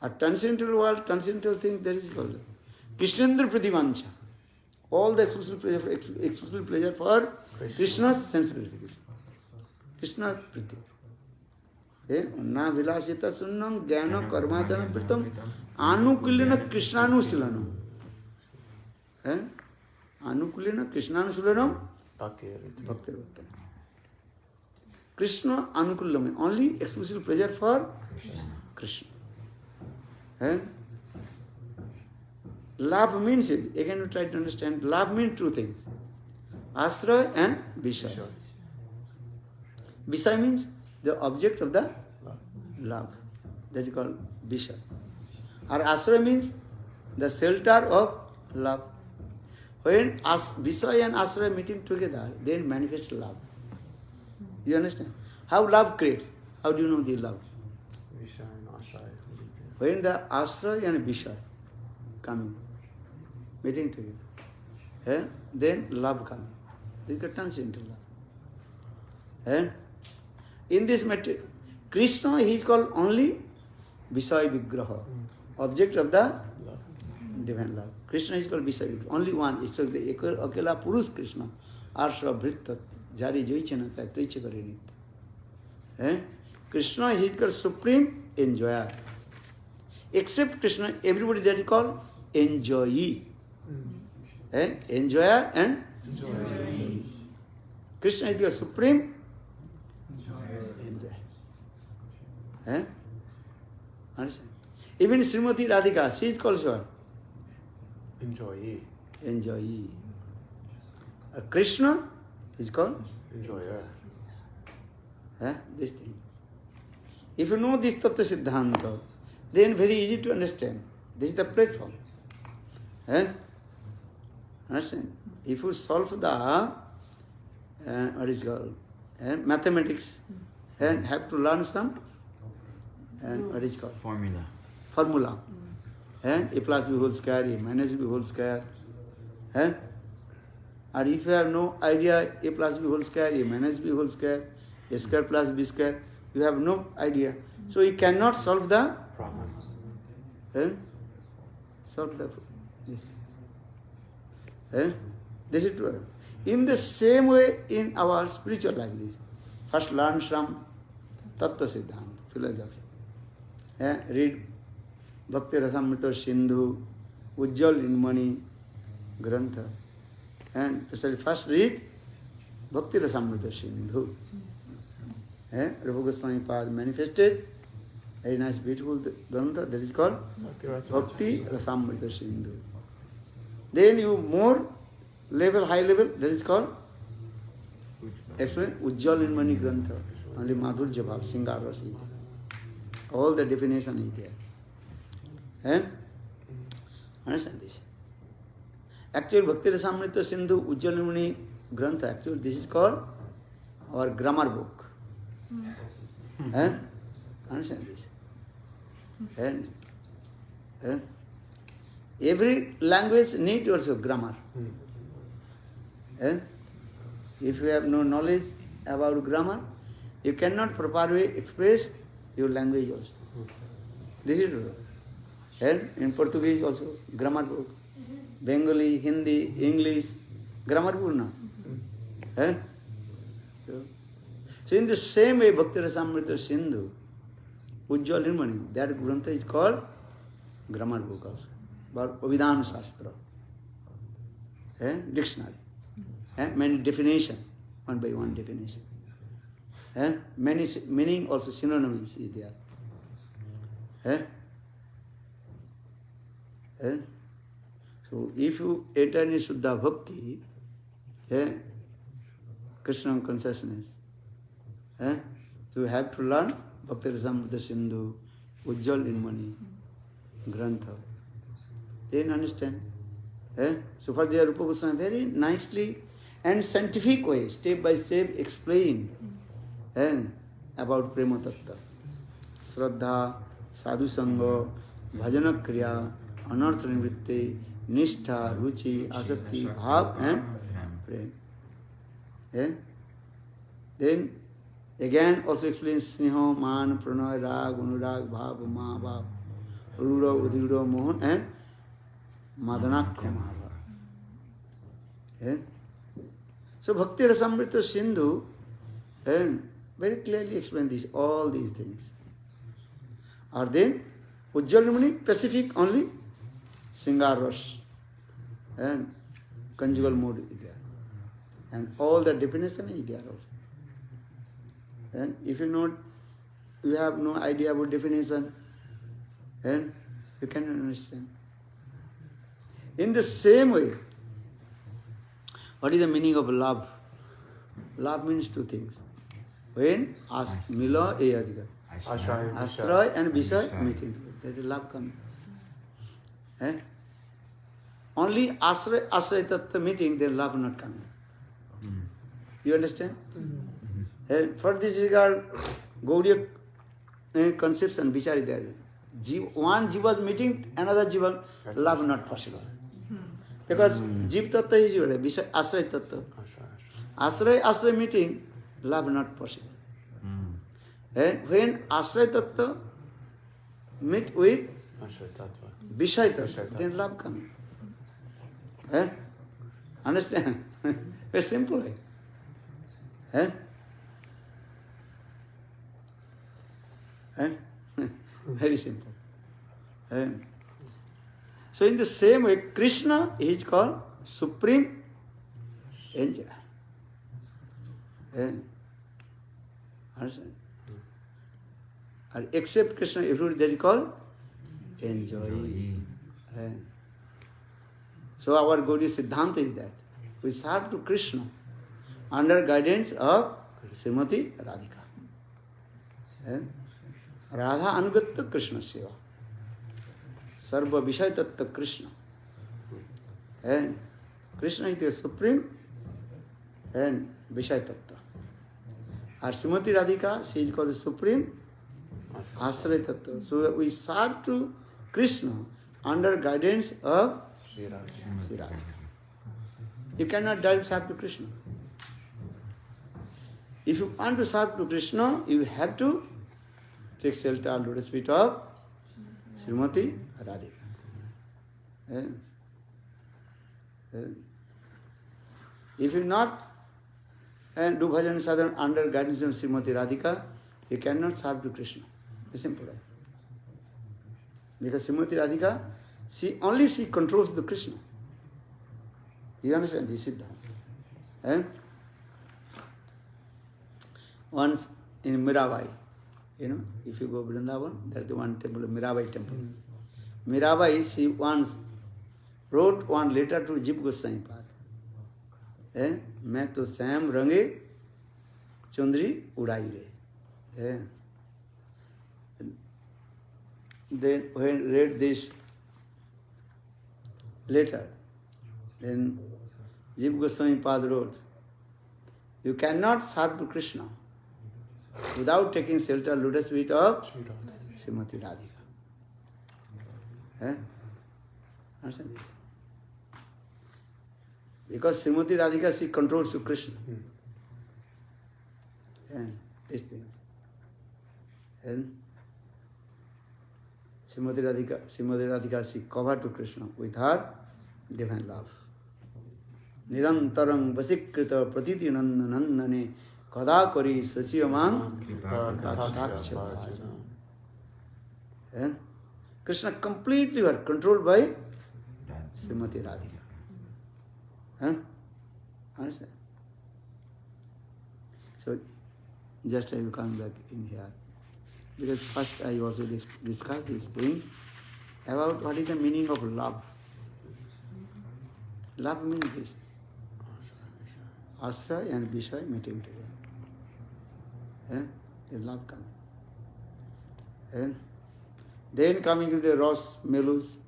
A transcendental world, transcendental thing, that is called Krishnendra Prativancha. All the exclusive pleasure for Krishna's sense gratification. Krishna Priti. Na vilasita sunnam jnana karmadana pritam anukulyana Krishnanusilanam. Anukulyana Krishnanusilanam Bhakti Bhakti. Krishna anukulyam, only exclusive pleasure for Krishna. Love means it. Again, you try to understand. Love means two things: asraya and visaya. Visaya means the object of the love. That is called visaya. Or asraya means the shelter of love. When visaya and asraya meeting together, then manifest love. You understand? How love creates? How do you know the love? Visaya and asraya. When the asraya and visaya coming, meeting together, then love comes. This is the transcendental love. In this matter, Krishna, he is called only Visaya Vigraha, object of the divine love. Krishna is called Visaya Vigraha, only one. It's called the Akela Purush Krishna, Arsha Bhrittat, Jari Joichanata, Trichakarinit. Krishna, he is called supreme enjoyer. Except Krishna, everybody that is called enjoyee. Enjoyer and enjoyee. Krishna is the supreme enjoyer. Understand? Even Srimati Radhika, she is called what? Enjoyee. Enjoyee. Krishna is called Enjoyer. This thing. If you know this Tattva Siddhanta, then very easy to understand. This is the platform. Understand? If you solve the and what is called, and mathematics, and have to learn some, and what is called, formula, and a plus b whole square, a minus b whole square, and if you have no idea a plus b whole square, a minus b whole square, a square plus b square, you have no idea. So you cannot solve the Problem. Solve the yes. This is true. In the same way, in our spiritual life, first learn some Tattva Siddhanta, philosophy. Read Bhakti Rasamrita Sindhu, Ujjal Inmani Grantha. And first read Bhakti Rasamrita Sindhu. Rupa Goswami Pad manifested, very nice, beautiful Grantha, that is called Bhakti Rasamrita Sindhu. Then you more level, high level, that is called Ujjal Inmani Grantha, only madhurya-bhava, Singar Rasi. All the definition is there. Understand this? Actually, Bhakti Rasamrita Sindhu, Ujjal Inmani Grantha, actually this is called our grammar book. Understand this? Every language needs also grammar. If you have no knowledge about grammar, you cannot properly express your language also. This is true. And in Portuguese also, grammar book. Bengali, Hindi, English, grammar book now. So in the same way, Bhakti Rasamrita Sindhu, Ujjal Nirmani, that Grantha is called grammar book also, about Abhidhan Shastra, dictionary, many definition, one by one definition, many meaning also synonyms is there. So if you attain Shuddha Bhakti, Krishna consciousness, so you have to learn Bhakti Rasamrita Sindhu, Ujjal Nirmani Grantha. Then understand. So for the Rupa Goswami very nicely and scientific way, step by step explain about Prema-tattva. Shraddha, Sadhu Sangha, Bhajana Kriya, Anartha Nivritti, Nishtha, Ruchi, Asakti, Bhav and Prem. Then again also explains Sneha, Man, Pranay, Rag, Anurag, Bhav, Mahabhav, Rura, Udhira, Mohan and Madanakya Mahabhav. So Bhakti Rasamrita Sindhu very clearly explain this, all these things. Or then Ujjal Nirmani, specific only Singar Ras and conjugal mode is there. And all the definition is there also. And if you have no idea about definition, then you cannot understand. In the same way, what is the meaning of love? Love means two things. When Mila Adhika, Asraya and Visaya meeting, that is love coming. Only asraya-tattva meeting, then love not coming. You understand? For this regard, Gaudiya conception, vichar is there. One jiva's meeting, another jiva, love not possible. Because jiv tattva is your asraya tattva. Asraya meeting, love not possible. When asraya tattva meet with visaya-tattva, then love comes. Understand? Very simple. Very simple. So in the same way, Krishna is called Supreme Angel. Understand? Except Krishna, everybody that is called enjoy. So our Gaudiya Siddhanta is that we serve to Krishna under guidance of Srimati Radhika. Radha Anugatta Krishna Seva. Sarva Visaya-tattva Krishna. And Krishna is the supreme and visaya-tattva. And Srimati Radhika, she is called the supreme asraya-tattva. So we serve to Krishna under guidance of Sri Radhika. You cannot directly serve to Krishna. If you want to serve to Krishna, you have to take shelter under the feet of Srimati Radhika. If you not do bhajan sadhana under guidance of Srimati Radhika, you cannot serve to Krishna. It's simple. Because Srimati Radhika, she controls the Krishna. You understand this Siddhanta? Once in Mirabai, if you go Vrindavana, that's the one temple, Mirabai temple. Mirabai, she once wrote one letter to Jiva Goswami Pad. मैं तो श्याम रंगे चुंदरी उड़ाई रे. Then when read this letter, then Jiva Goswami Pad wrote, you cannot serve to Krishna without taking shelter lotus feet of Srimati Radhika. Understand? Because Srimati Radhika, she controls to Krishna. These things. And Srimati Radhika, she covered to Krishna with her divine love. Nirantarang vasikrita pratiti nandane kada kari sachiyamam and Krishna completely were controlled by Srimati Radhika. Understand? So, just I will come back in here. Because first I also discussed this thing about what is the meaning of love. Love means this. Asraya and visaya meeting together. The love comes. Then coming to the Ras Melus.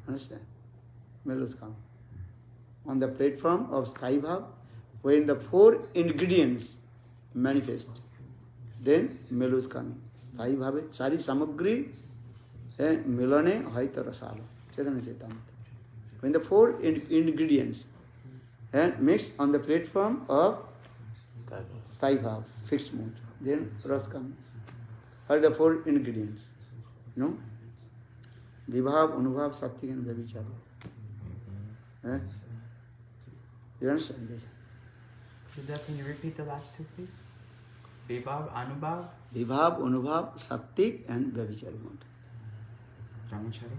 Understand? Melus come. On the platform of Sthai Bhav, when the four ingredients manifest, then Melus come. Sthai Bhave, Chari Samagri, Milane, Haita Rasala. Chetana-dharma. When the four ingredients mixed on the platform of Sthai Bhav, fixed mood, then Ras come. What are the four ingredients? Vibhav, Anubhav, Sattvik and Vyabhichari. You understand this? Siddha, can you repeat the last two, please? Vibhav, Anubhav? Vibhav, Anubhav, Sattvik and Vyabhichari mode. Brahmachari?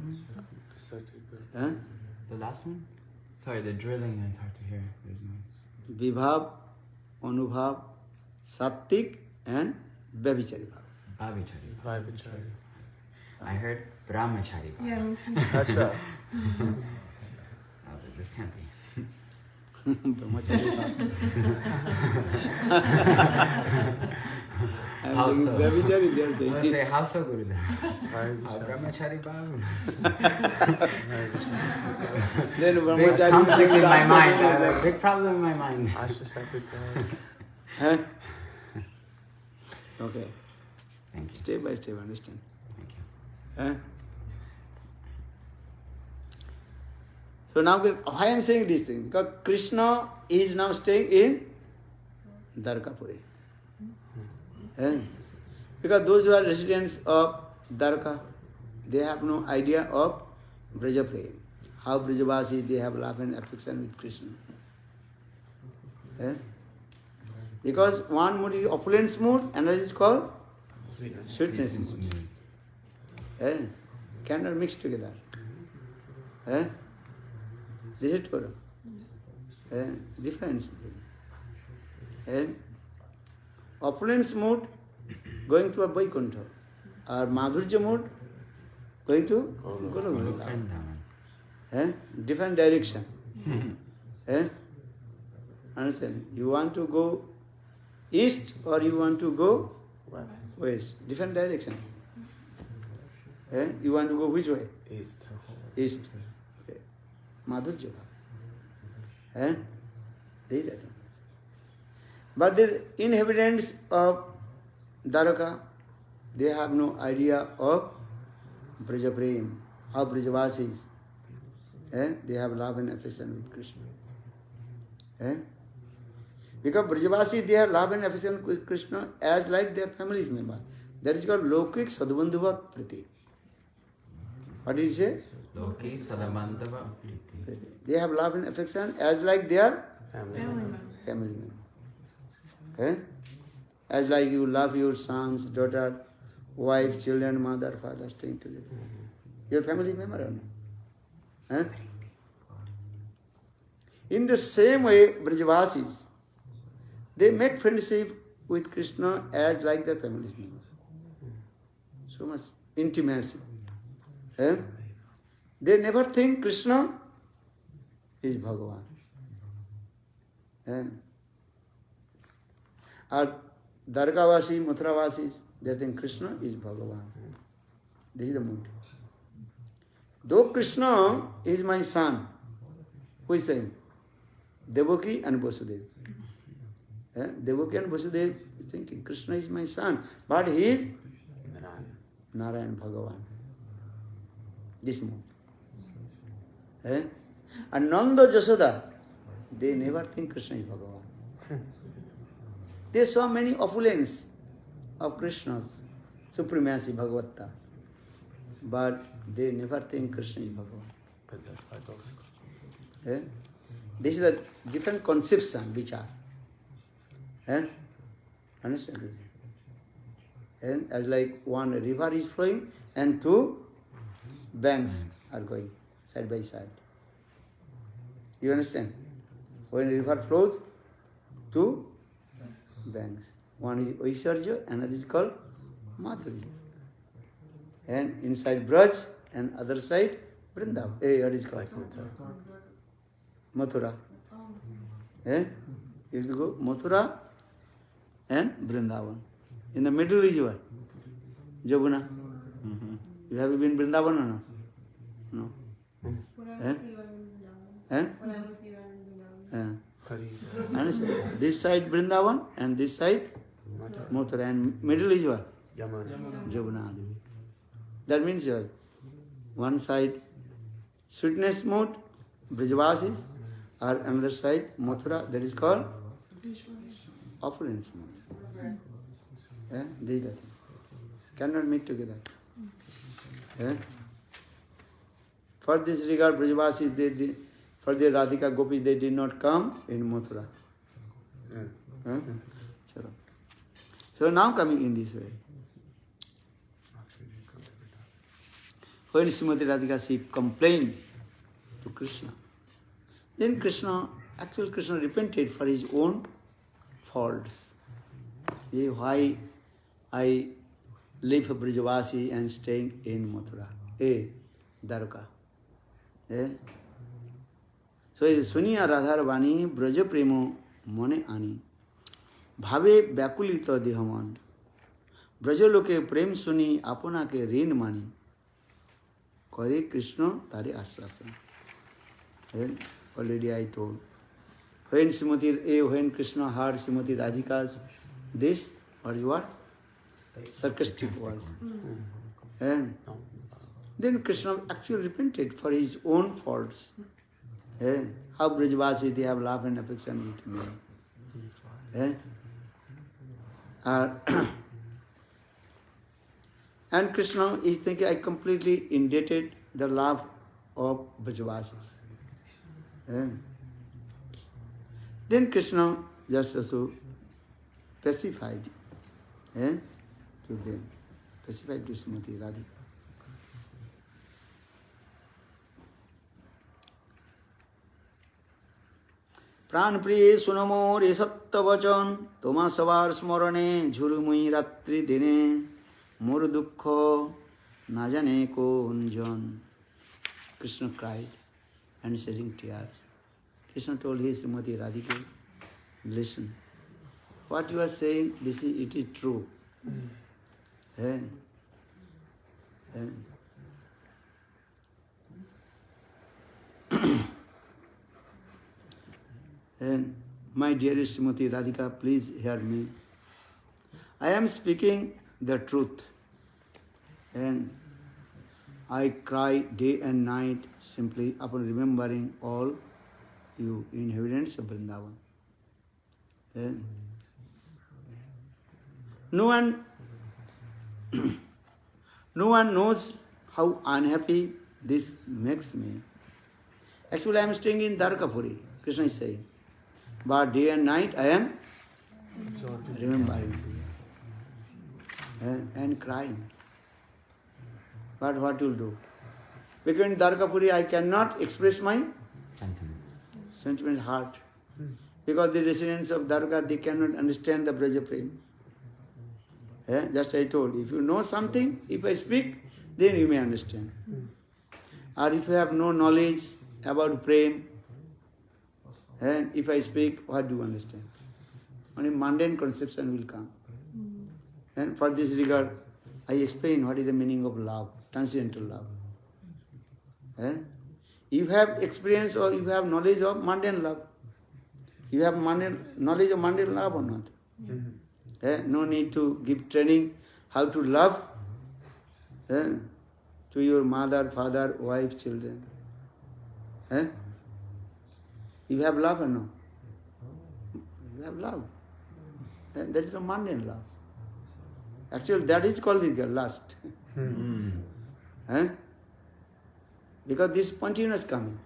The last one? Sorry, the drilling is hard to hear. There's noise. Vibhav, Anubhav, Sattvik and Vyabhichari bhav. Bhavichari. I heard Brahmachari. Yeah, me too. That's right. I was like, this can't be. Brahmachari bhav. How so? Vyabhichari, they are I was saying. say, how so, Gurudev? Brahmachari Bhav? Then Big Brahmachari conflict in my Sattvik mind. also I have a big problem in my mind. Okay. Thank you. Step by step, understand. Thank you. So now, why I am saying this thing? Because Krishna is now staying in Dwarkapuri. Because those who are residents of Dwarka, they have no idea of Vraja-prema. How Vrajavasis, they have love and affection with Krishna. Because one mood is opulence mood, another is called sweetness mood. Cannot mix together. This is true. Difference. Opulence mood going to a Vaikuntha, or madhurya mood going to Goloka. Different direction. Understand? You want to go east or you want to go west? Different direction. You want to go which way? East. Okay. Madhurya. Eh? They are attendants. But the inhabitants of Dwaraka, they have no idea of Vraja-prema, of Vrajavasis. They have love and affection with Krishna. Because Vrajavasis, they have love and affection with Krishna as like their family's member. That is called Lokik Sadbandhuvat Priti. What did he say? Loki Sadabandhava Priti. They have love and affection as like their Family members. family member. As like you love your sons, daughter, wife, children, mother, father, staying together. Your family member or not? In the same way, Vrajavasis, they make friendship with Krishna as like their family member. So much intimacy. They never think Krishna is Bhagavan. Or Dwarkavasi, Mathuravasis, they think Krishna is Bhagavan. This is the mood. Though Krishna is my son, who is saying? Devaki and Vasudeva. Devaki and Vasudeva is thinking Krishna is my son, but he is Narayana Bhagavan. This mood. And Nanda Jasoda, they never think Krishna is Bhagavan. They saw many opulence of Krishna's supremacy, Bhagavata. But they never think Krishna is Bhagavan. Possessed by those. This is a different conception, which are. Understand this? And as like one river is flowing and two banks are going side by side. You understand? When a river flows, two banks. One is Aishvarya, another is called Madhurya. And inside Vraj and other side Vrindavana. What is called? Mathura. You will go Mathura and Vrindavana. In the middle is what? Jabuna. You have been Vrindavana or no? No. When I'm with you, I'm in Vrindavan. When I'm with you, I'm in Vrindavan. Understand? This side Vrindavan and this side Mathura. And middle is what? Jabuna. That means what? One side sweetness mode, Vrajavasis, or another side Mathura, that is called opulence mode. These are things. Cannot meet together. For this regard, Vrajavasis, for the Radhika Gopi, they did not come in Mathura. So now coming in this way. When Srimati Radhika, she complained to Krishna, then Krishna repented for his own faults. Why I leave Vrajavasi and staying in Mathura, Dwarka. So Suniya Radhar Vani Vraj-prema mone ani bhave vyakulita dehaman Vrajaloke prem suni apana ke rin mani Kare Krishna tare asrasan. Already I told. When Krishna heard Srimati Radhika's this, what? Sarcastic words. And then Krishna actually repented for his own faults. How Vrajavasi, they have love and affection with me. And Krishna is thinking, I completely indebted the love of Vrajavasis. Then Krishna just also specified to them, specified to Srimati Radhika. प्राण प्रिय सुनमो रे सत्य वचन तोमा सवार स्मरणे झुरुमुई रात्रि दिने मोर दुख ना जाने कौन. Krishna cried and shedding tears. Krishna told his Srimati Radhika, listen, what you are saying, it is true. And my dearest Srimati Radhika, please hear me. I am speaking the truth. And I cry day and night simply upon remembering all you inhabitants of Vrindavana. And no one knows how unhappy this makes me. Actually, I am staying in Dwarkapuri, Krishna is saying. But day and night I am remembering and crying. But what will do? Because in Dwarkapuri I cannot express my sentiments, heart. Because the residents of Dwarka, they cannot understand the Vrajavasis. Just I told, if you know something, if I speak, then you may understand. Or if you have no knowledge about Prema, and if I speak, what do you understand? Only mundane conception will come. And for this regard, I explain what is the meaning of love, transcendental love. You have experience or you have knowledge of mundane love. You have knowledge of mundane love or not? No need to give training how to love to your mother, father, wife, children. You have love or no? You have love. That is the mundane love. Actually, that is called the lust. Because this spontaneous coming.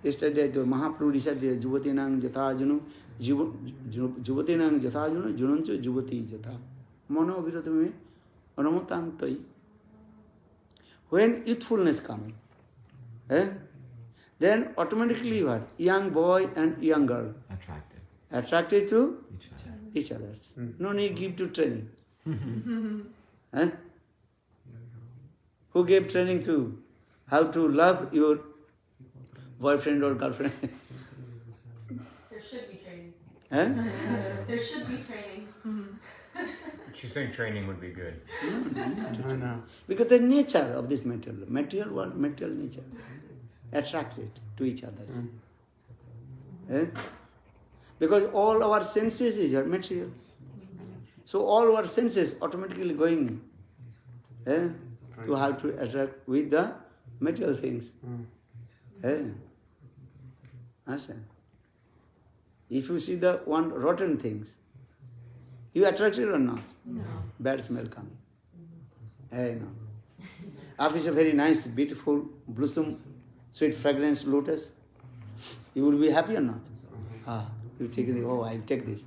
Yesterday, Mahaprabhu recited Juvatinang Jathajunu, Juvatinang Jathajunu, Junanchu Juvati Jatha. Mono Viratame, Anamotantai. When youthfulness comes, then automatically what? Young boy and young girl. Attracted to each other. No need give to training. Who gave training to how to love your boyfriend or girlfriend? There should be training. There should be training. She's saying training would be good. No. Because the nature of this material world, material nature, attracts it to each other. Because all our senses is material. So all our senses automatically going to how to attract with the material things. Understand? If you see the one rotten things, you attracted or not? No. Bad smell coming. No. After it's a very nice, beautiful, blossom, sweet fragrance lotus, you will be happy or not? You take the, I take this.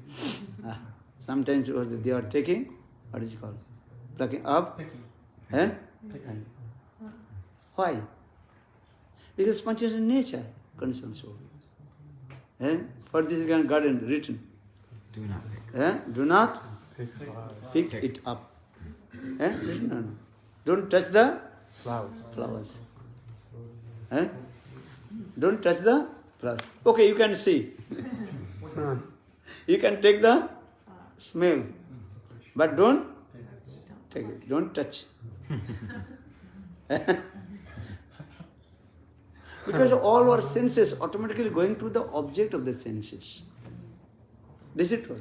Sometimes they are taking, what is it called? Plucking up. Why? Because spontaneous nature conditions soul. For this garden written. Do not pick. Do not pick it up. No. Don't touch the flowers. Don't touch the flowers. Okay, you can see. You can take the smell. But don't take it. Don't touch. Because all our senses automatically going to the object of the senses. This is true.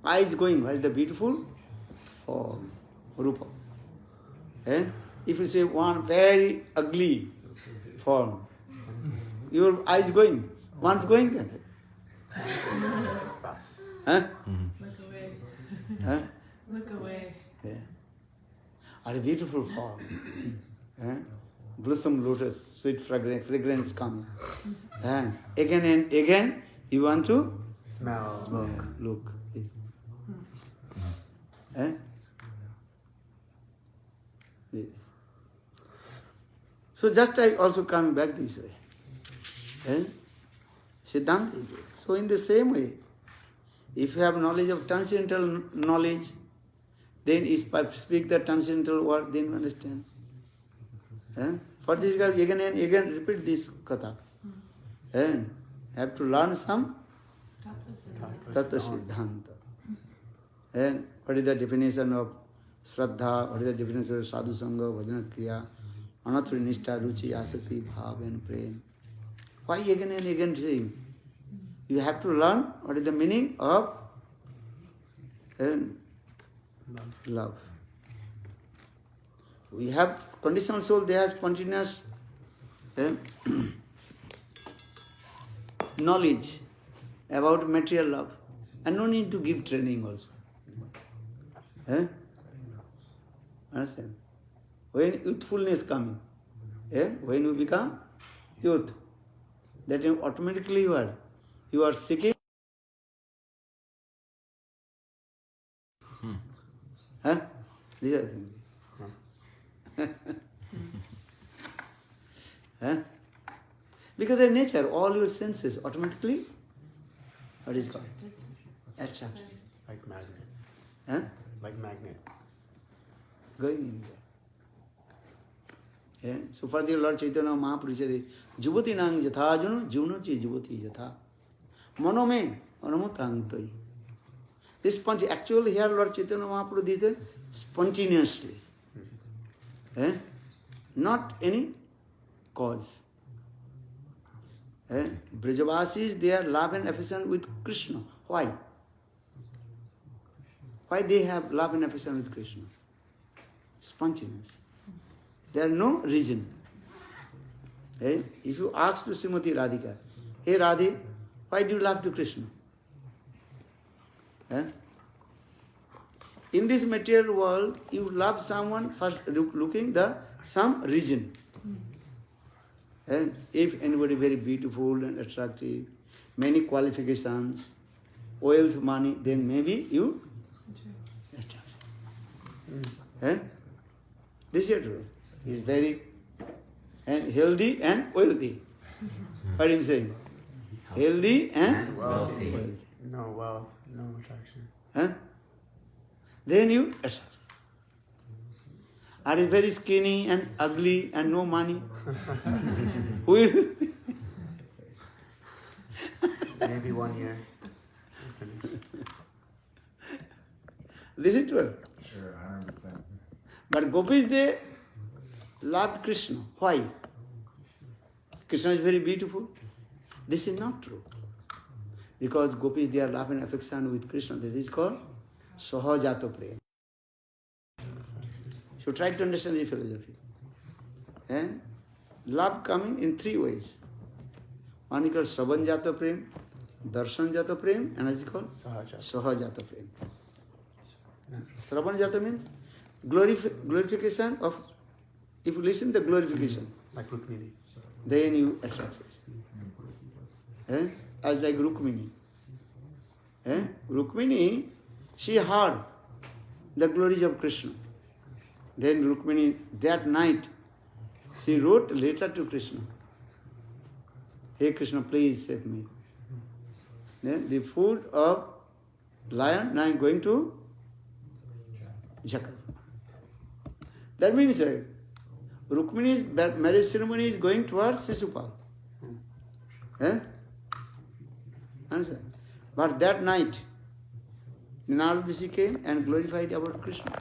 Eyes going, what is the beautiful form, rupa. If you say one very ugly form, your eyes going, one's going there. Look away. Look away. A beautiful form. Blossom lotus, sweet fragrance coming. Again and again, you want to smoke. Look. So just I also come back this way. Siddhanta is this. So in the same way, if you have knowledge of transcendental knowledge, then if I speak the transcendental word, then you understand. For this, again and again repeat this katha. Have to learn some Tattva Siddhanta. And what is the definition of Shraddha? What is the definition of Sadhu Sangha, Bhajana Kriya, Anathuri Nishtha, Ruchi, Asakti, Bhav and Prema? Why again and again saying? You have to learn what is the meaning of love. We have conditioned soul, they have spontaneous knowledge about material love. And no need to give training also. Understand? When youthfulness coming, when you become youth, that time automatically you are seeking. These are the things. Because of nature, all your senses automatically, what is called? Attracted. Like magnet. Like magnet. Going in there. So far the Lord Chaitanya Mahaprabhu said, Juvati nang jatha junu, junuchi juvati jatha. Mano me, anamutang toi. This actually here Lord Chaitanya Mahaprabhu did it spontaneously. Not any cause. Vrajavasis, they are love and affection with Krishna. Why? Why they have love and affection with Krishna? Spontaneous. There are no reason. If you ask to Srimati Radhika, hey Radhe, why do you love to Krishna? In this material world, you love someone first looking the some reason. If anybody very beautiful and attractive, many qualifications, wealth, money, then maybe you attract. This is true. He is very healthy and wealthy. What are you saying? Healthy and wealthy. No wealth, no attraction. Then you attract. Are you very skinny and ugly and no money? Who will? Maybe 1 year. This is true. Sure, 100%. But gopis, they loved Krishna. Why? Krishna is very beautiful. This is not true. Because gopis, they are love and affection with Krishna. That is called sahaja-tattva. So try to understand the philosophy. Love coming in 3 ways. One is called Sravan-jata-prema, Darshan-jata-prema, and another is called Sahaja-prema. Sravan-jata means glorification of, if you listen to the glorification, Like Rukmini. then you attract it. As like Rukmini. Rukmini, she heard the glories of Krishna. Then Rukmini, that night, she wrote a letter to Krishna. Hey Krishna, please save me. Then the food of lion, now I am going to Jackal. That means Rukmini's marriage ceremony is going towards Sisupal. Understand? But that night, Narayana came and glorified about Krishna.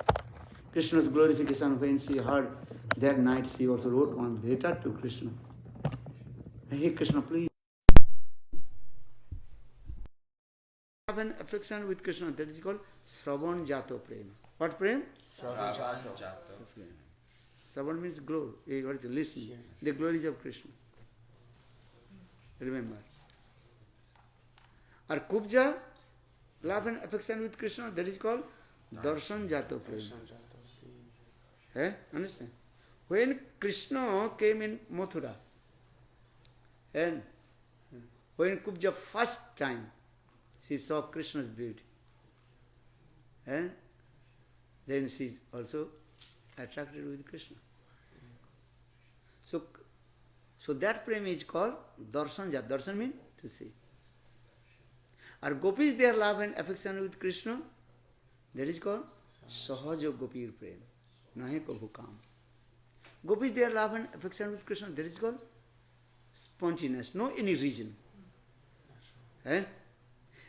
Krishna's glorification, when she heard that night, she also wrote one letter to Krishna. Hey Krishna, please. Have an affection with Krishna, that is called Sravan-jata-prema. What prema? Sravan-jata. Sravan means glory. What is it? Listen. The glories of Krishna. Remember. Or Kubja, love and affection with Krishna, that is called Darshan-jata-prema. Understand? When Krishna came in Mathura, and when Kubja first time she saw Krishna's beauty, and then she is also attracted with Krishna. So that prema is called Darshan-jata. Darshan means to see. Our gopis, their love and affection with Krishna, that is called Sahaja Gopir Prema. Nahi Prabhu Kam. Gopis, their love and affection with Krishna, that is called spontaneous, no any reason.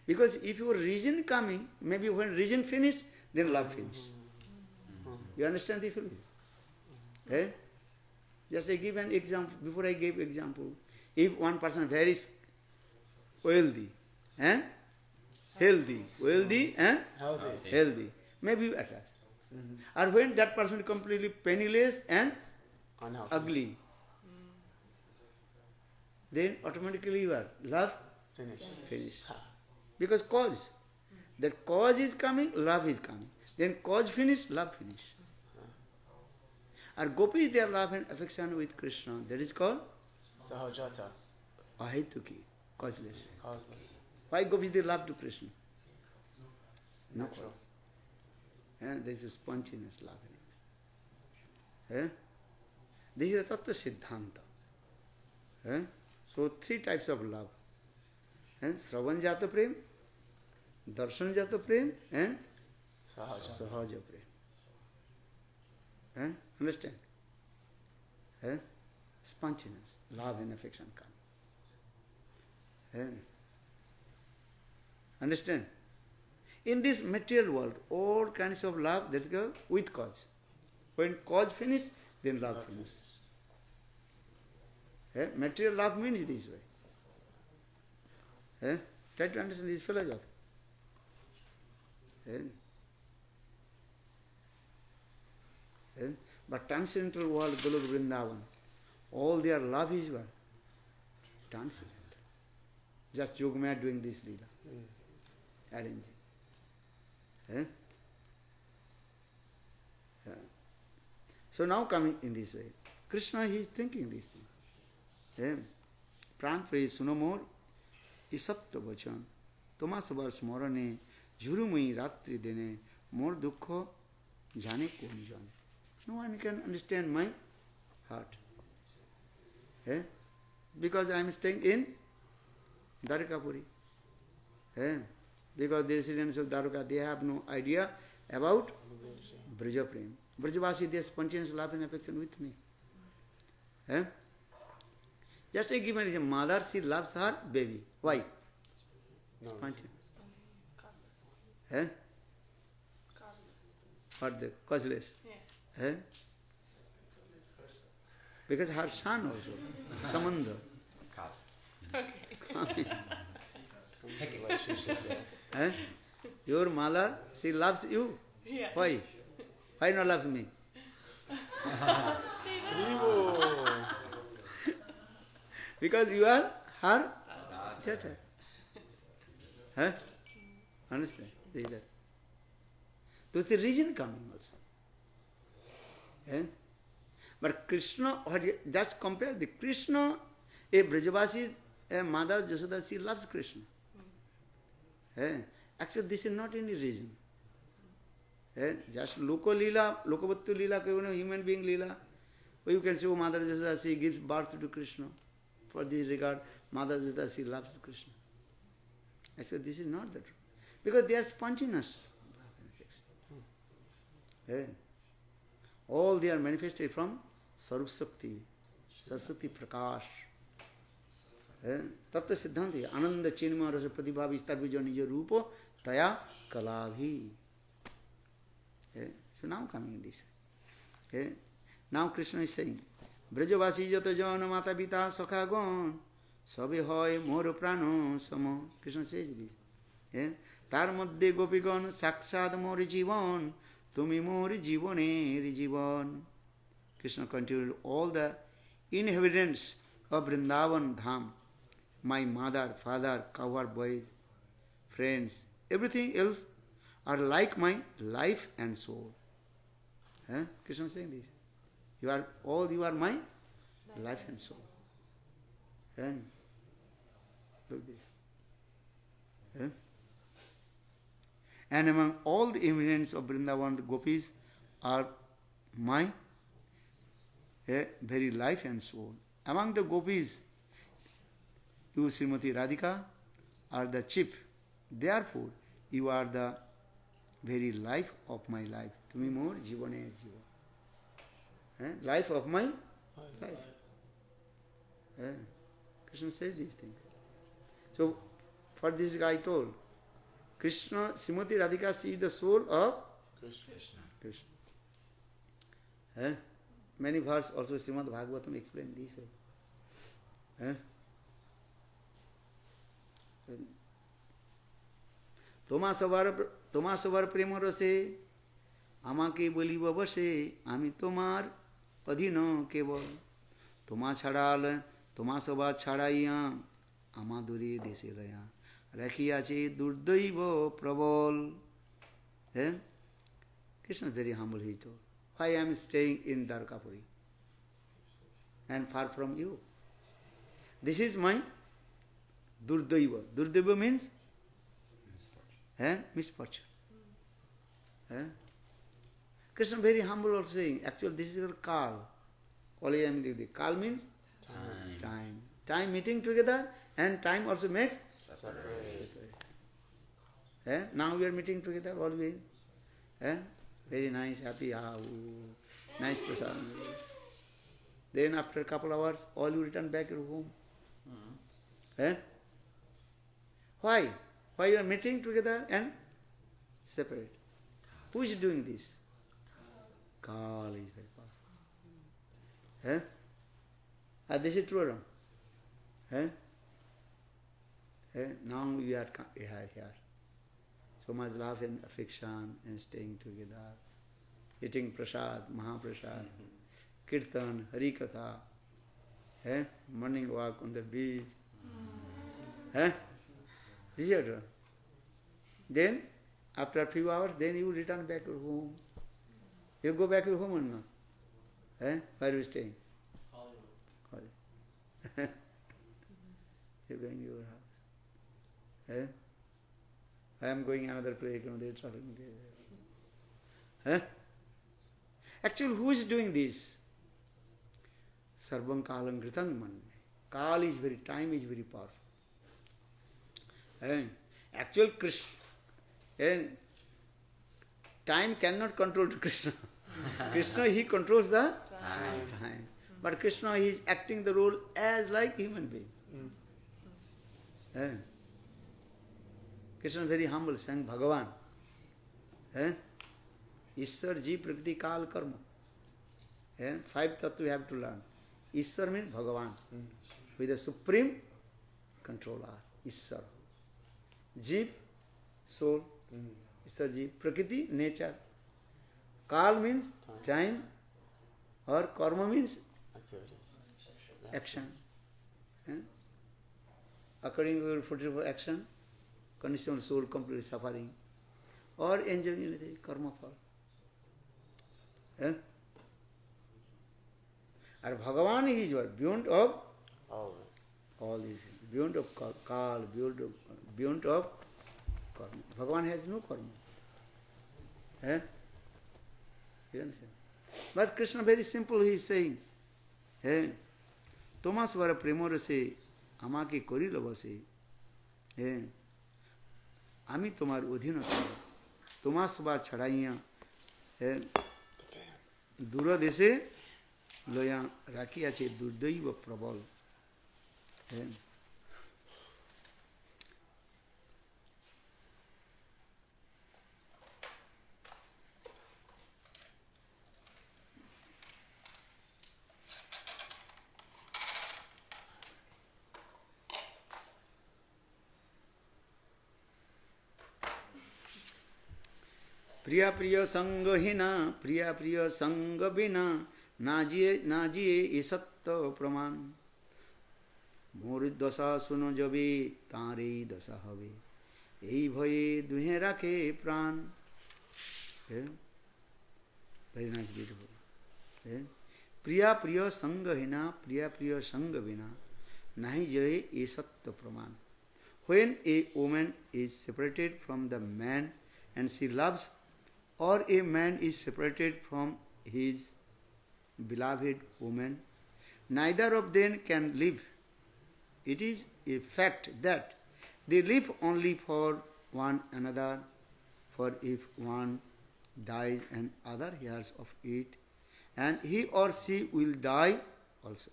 Because if your reason coming, maybe when reason finished, then love finished. You understand the feeling? Just I give an example. Before I gave example, if one person very wealthy, and healthy. Wealthy and Healthy. healthy. Maybe better. Or when that person is completely penniless and Unhealthy. ugly, then automatically your love Finish. because cause. That cause is coming, love is coming. Then cause finish, love finish. Or gopis, their love and affection with Krishna, that is called Sahajata. ahetuki, causeless. Causeless. Why gopis they love to Krishna? No Natural. cause. And this is spontaneous love. Eh? This is a tattva siddhanta. Eh? So 3 types of love. Sravan jata prem, darshan jata prem, and Sahaja. sahaja prem. Understand? Spontaneous love and affection come. Understand? In this material world, all kinds of love that go with cause. When cause finish, then love finish. Material love means this way. Try to understand this philosophy. But transcendental world, Golok Vrindavan, all their love is what? Transcendental. Just Yogamaya doing this Lila. Arranging. So now coming in this way, Krishna he is thinking these things. Pran phrase sunomor isapta vachan tomasavar smorane jurumui ratri dene more dukkha jane kon jan. No one can understand my heart. Because I am staying in Dwarkapuri. Because the residents of Dwarka, they have no idea about Vrajavasis. Vrajavasis, they spontaneous love and affection with me. Just a given is a mother, she loves her baby. Why? No. Spontaneous. For the causeless. Because her son also, Samandha. Some relationship there. Your mother, she loves you. Why? Why not loves me? Because you are her daughter. Understand? There is that. There's a reason coming also. But Krishna, just compare the Krishna, a Vrajavasis, a mother Jasoda, she loves Krishna. Actually, this is not any reason. Just Loko Lila, Lokavattu Lila, human being Lila. You can say, oh, Mother Jasoda, she gives birth to Krishna. For this regard, Mother Jasoda, she loves Krishna. Actually, this is not the truth. Because they are spontaneous. All they are manifested from Sarup Sakti, Saraswati Prakash. Tattva Siddhanti, Ananda Chinma Rasa Pratibha Vistarvijo Nija Rupo, Taya Kalabhi. So now coming in this. Now Krishna is saying, Vrajavasi Jata Jana Mata Pita Sakha Gon, Sabe Hoy Moro Prano Samo. Krishna says this. Tar Madhye Gopigon Saksad Mori Jivan, Tumi Mori Jivane Jivan. Krishna continued, all the inhabitants of Vrindavan Dham, my mother, father, cowherd boys, friends, everything else are like my life and soul. Krishna is saying this. You are my life and soul. And look this. And among all the inhabitants of Vrindavan, the gopis are my very life and soul. Among the gopis, you, Srimati Radhika, are the chief. Therefore, you are the very life of my life. Tumi more jivane jiva. Life of my life. Krishna says these things. So, for this guy told, Krishna, Srimati Radhika, she is the soul of Krishna. Many verses also Srimad Bhagavatam explain this way. তোমা সবার প্রেম রসে আমাকে বলিব বসে আমি তোমার অধীন কেবল তোমা সবার ছাড়াইয়া আমাদুরে দেশে লয়া রাখিয়াছে দুর্দৈব প্রবল. Krishna is very humble, he told. Why I am staying in Dwarkapuri and far from you? This is my Durdaiva. Durdaiva means misfortune. Krishna very humble also saying, actually this is your Kal. Kal means time. Time meeting together and time also makes separate. Now we are meeting together always. Very nice, happy, nice prasad. Then after a couple of hours, all you return back to home. Why? Why you are meeting together and separate? Who is doing this? Kal is very powerful. This is true or wrong? Now we are here. So much love and affection and staying together, eating prasad, mahaprasad, kirtan, harikatha, morning walk on the beach. This is it. Then, after a few hours, then you return back to home. You go back to home or not? Where are you staying? Hollywood. You going to your house. I am going another place, they are traveling. Actually, who is doing this? Sarvam kalam kritam manme. Kal is time is very powerful. Actual Krishna, time cannot control to Krishna. Krishna, he controls the time. But Krishna, he is acting the role as like human being. Krishna is very humble, saying Bhagavan. Ishwar, Ji, Prakriti, Kal, Karma. 5 tattva we have to learn. Ishwar means Bhagavan, with the supreme controller, Ishwar. Jeev, soul, Ishwar Jeev. Prakriti, nature. Kal means time, or Karma means action. According to your for action, conditional soul completely suffering, or enjoying anything, karma fall. And Bhagavan is beyond of all these things, beyond of Kal, beyond of karma. Bhagavan has no karma. You understand? But Krishna very simple, he is saying, Tomas vara premora se amake korilo base. আমি তোমার অধীনতা তোমার সবা ছাড়াইয়া দূর দেশে লয়া রাখিয়াছে দুর্দৈব প্রবল. प्रिया प्रिय संग हिना प्रिया प्रिय संग बिना नाजिए ये सत्य प्रमाण मोर दशा सुनो जबे तारे दशा हवे यही भये दुहे राखे प्राण. Very nice, beautiful. प्रिया प्रिय संग हिना प्रिया प्रिय संग बिना nahi jaye ye सत्य प्रमाण. When a woman is separated from the man and she loves, or a man is separated from his beloved woman, neither of them can live. It is a fact that they live only for one another, for if one dies and other hears of it, and he or she will die also.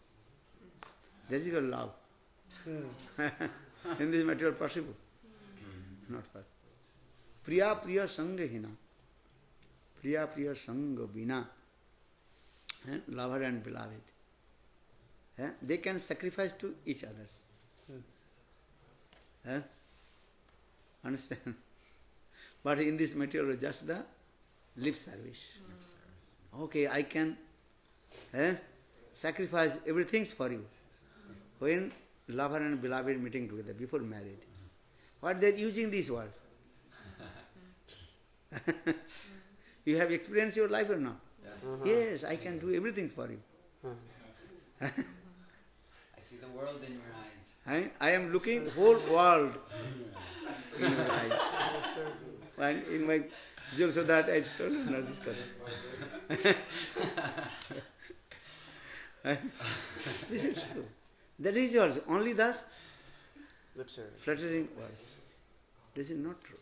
This is your love. In this material possible? Not possible. Priya priya sanga hina. Priya priya sanga bina. Lover and beloved. They can sacrifice to each other. Understand? But in this material, just the lip service. Okay, I can sacrifice everything for you. When lover and beloved meeting together before married, what they are using these words? You have experienced your life or not? Yes. Yes, I can do everything for you. I see the world in your eyes. I am looking whole world in your eyes. And in my jewel, so that I told you not this color. This is true. That is yours. Only thus Lip service. flattering words. This is not true.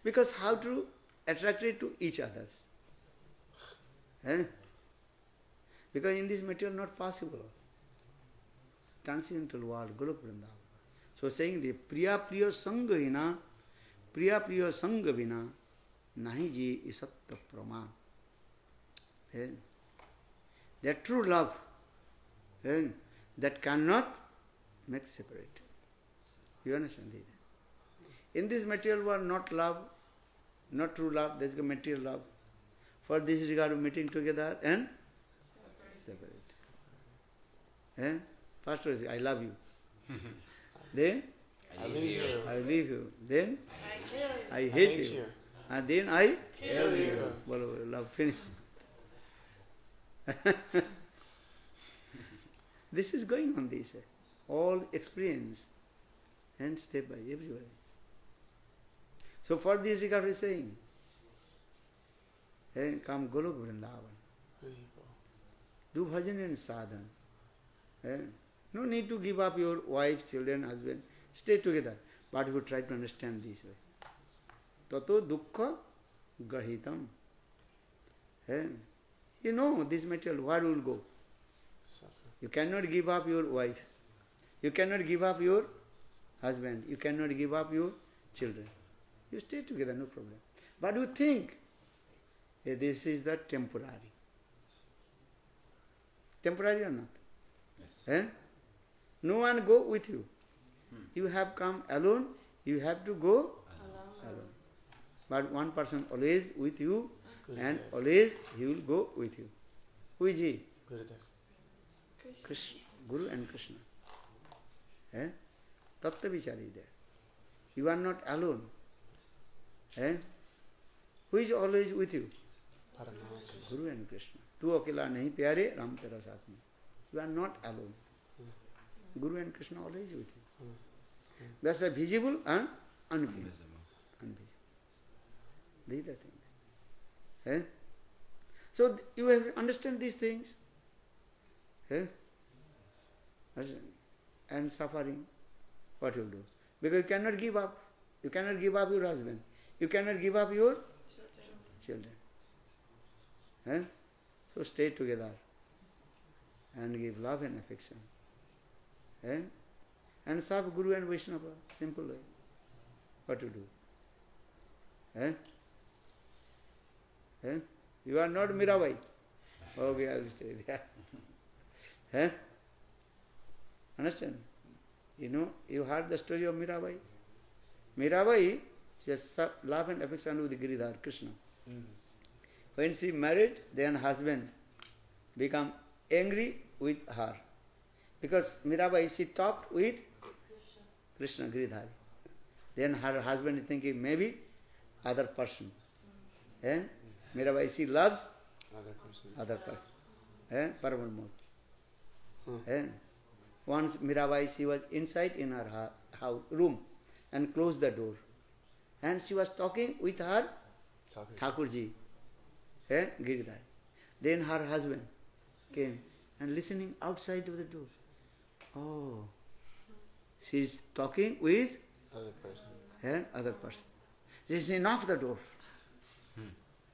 Because how to attract it to each others? Because in this material not possible. Transcendental world, Goloka Vrindavana. So saying the priya sanga vina, nahi ji isatta prama. That true love that cannot make separate. You understand this? In this material world, not love, not true love, there is a material love. For this regard of meeting together and separate. First was I love you. Then I leave you. I leave you. Then I hate hate you. you. And then I Kill you. Well, love finished. This is going on this way. All experience and step by everywhere. So for this regard we are saying, come Goloka Vrindavana. Do bhajan and sadhana. No need to give up your wife, children, husband. Stay together. But you try to understand this way. Tato dukkha grahitam. You know this material, where will go? Suffer. You cannot give up your wife. You cannot give up your husband. You cannot give up your children. You stay together, no problem. But you think, this is the temporary. Temporary or not? Yes. No one go with you. You have come alone, you have to go alone. But one person always with you, and always he will go with you. Who is he? Gurudev. Krishna, Guru and Krishna. Tattva vichari there. You are not alone. Who is always with you? Paramaham. Guru and Krishna. Tu akela nahi pyare, Ram tera saath mein. You are not alone. Guru and Krishna always with you. That's a visible and invisible. These are things. So you have to understand these things. And suffering, what you do? Because you cannot give up. You cannot give up your husband. You cannot give up your children. So stay together and give love and affection. And serve Guru and Vaishnava. Simple way. What to do? You are not Mirabai. Okay, I will stay there. Understand? You know, you heard the story of Mirabai. Mirabai, she has love and affection with Giridhar, Krishna. When she married, then husband become angry with her. Because Mirabai, she talked with Krishna, Giridhari. Then her husband is thinking, maybe other person. Mirabai, she loves other person. Paramarmurti. Once Mirabai, she was inside in her house, room and closed the door. And she was talking with her Thakurji, Giridhari. Then her husband came and listening outside of the door. Oh, she is talking with other person. She knocked the door.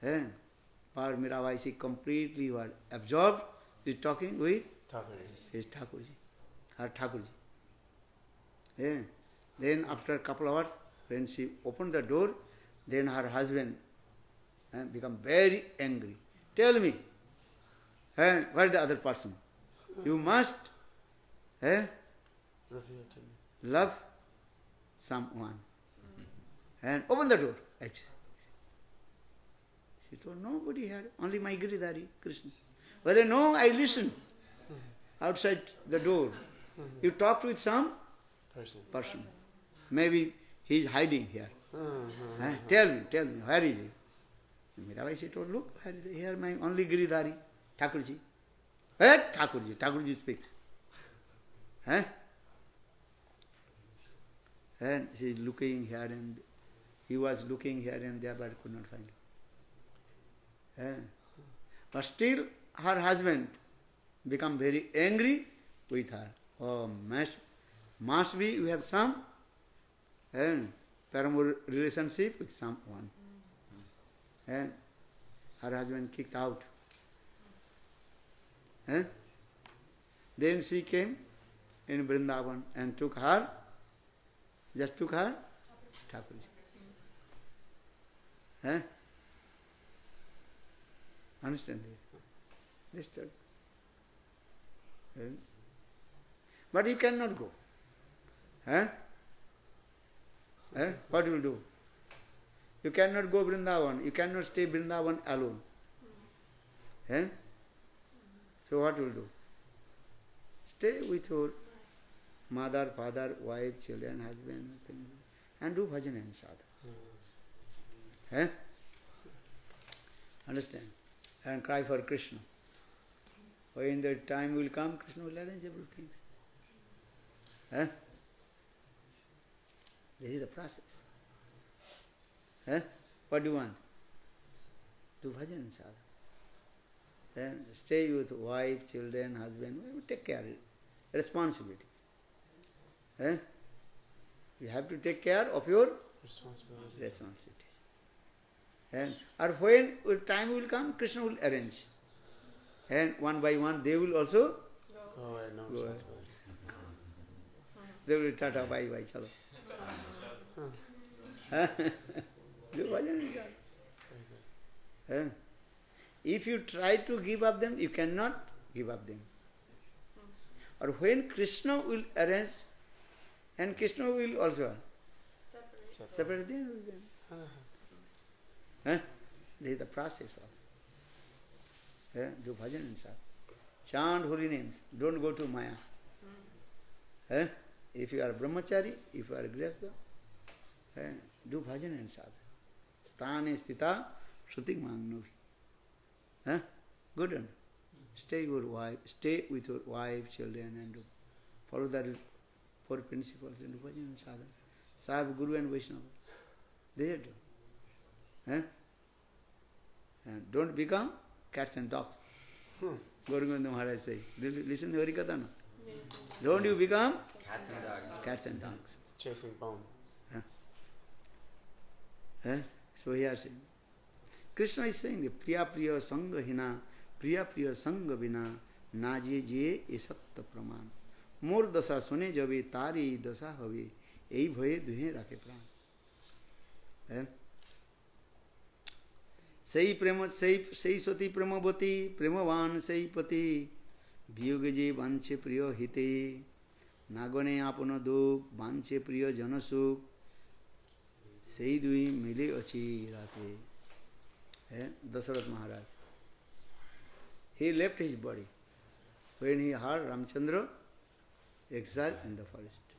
For Mirabai, she completely was absorbed. She is talking with his Thakurji, her Thakurji. Then after a couple of hours, when she opened the door, then her husband become very angry. Tell me, where is the other person? You must Reveal to me. love someone. And open the door. She told, nobody had, only my Giridhari, Krishna. But no, I listened outside the door. You talked with some person. Maybe he is hiding here. Tell me, where is he? Mirabai, she told, look, here my only Giridhari, Thakurji. Thakurji speaks. And she is looking here and he was looking here and there but could not find him. But still her husband become very angry with her. Oh, must be you have some paramour relationship with someone. And her husband kicked out. Then she came in Vrindavan and took her Thakurji. Understand this story? But you cannot go. What will do? You cannot go Vrindavan. You cannot stay Vrindavan alone. So what will do? Stay with your mother, father, wife, children, husband, and do bhajan and sadhana. Understand? And cry for Krishna. When the time will come, Krishna will arrange everything. This is the process. What do you want? Do bhajan and sadhana. Stay with wife, children, husband, take care of it. Responsibility. You have to take care of your responsibilities. Or when time will come, Krishna will arrange. And one by one they will also go. They will tata bye bye chalo. Do bhajan and sadhana. If you try to give up them, you cannot give up them. Or when Krishna will arrange, and Krishna will also separate them with them. This is the process also. Do bhajan and sadhana. Chant holy names. Don't go to Maya. If you are brahmachari, if you are grihastha, do bhajan and sadhana. Sthane sthita shruti magnovi. Good one. Stay with your wife, children, and follow the four principles and do bhajan and sadhana. Serve Guru and Vaishnava. They do. And don't become cats and dogs. Gauranga Maharaj say. Listen to Harikatha, no? Yes. Don't you become cats and dogs. Chasing bone. So he is saying. Krishna is saying, Priya Priya Sangha Hina, Priya Priya Sangha Vina, Naje Je Esatta Praman. Mor dasa sune jabe, tari dasa have, ei bhaye duhe rakhe pran. Sei prema, sei sati premavati, premavan sei pati, viyoge je vanche priya hite, nagane apana duk, vanche priya janasuk, sei dui mile achi rate. Dasarath Maharaj. He left his body when he heard Ramchandra exiled in the forest.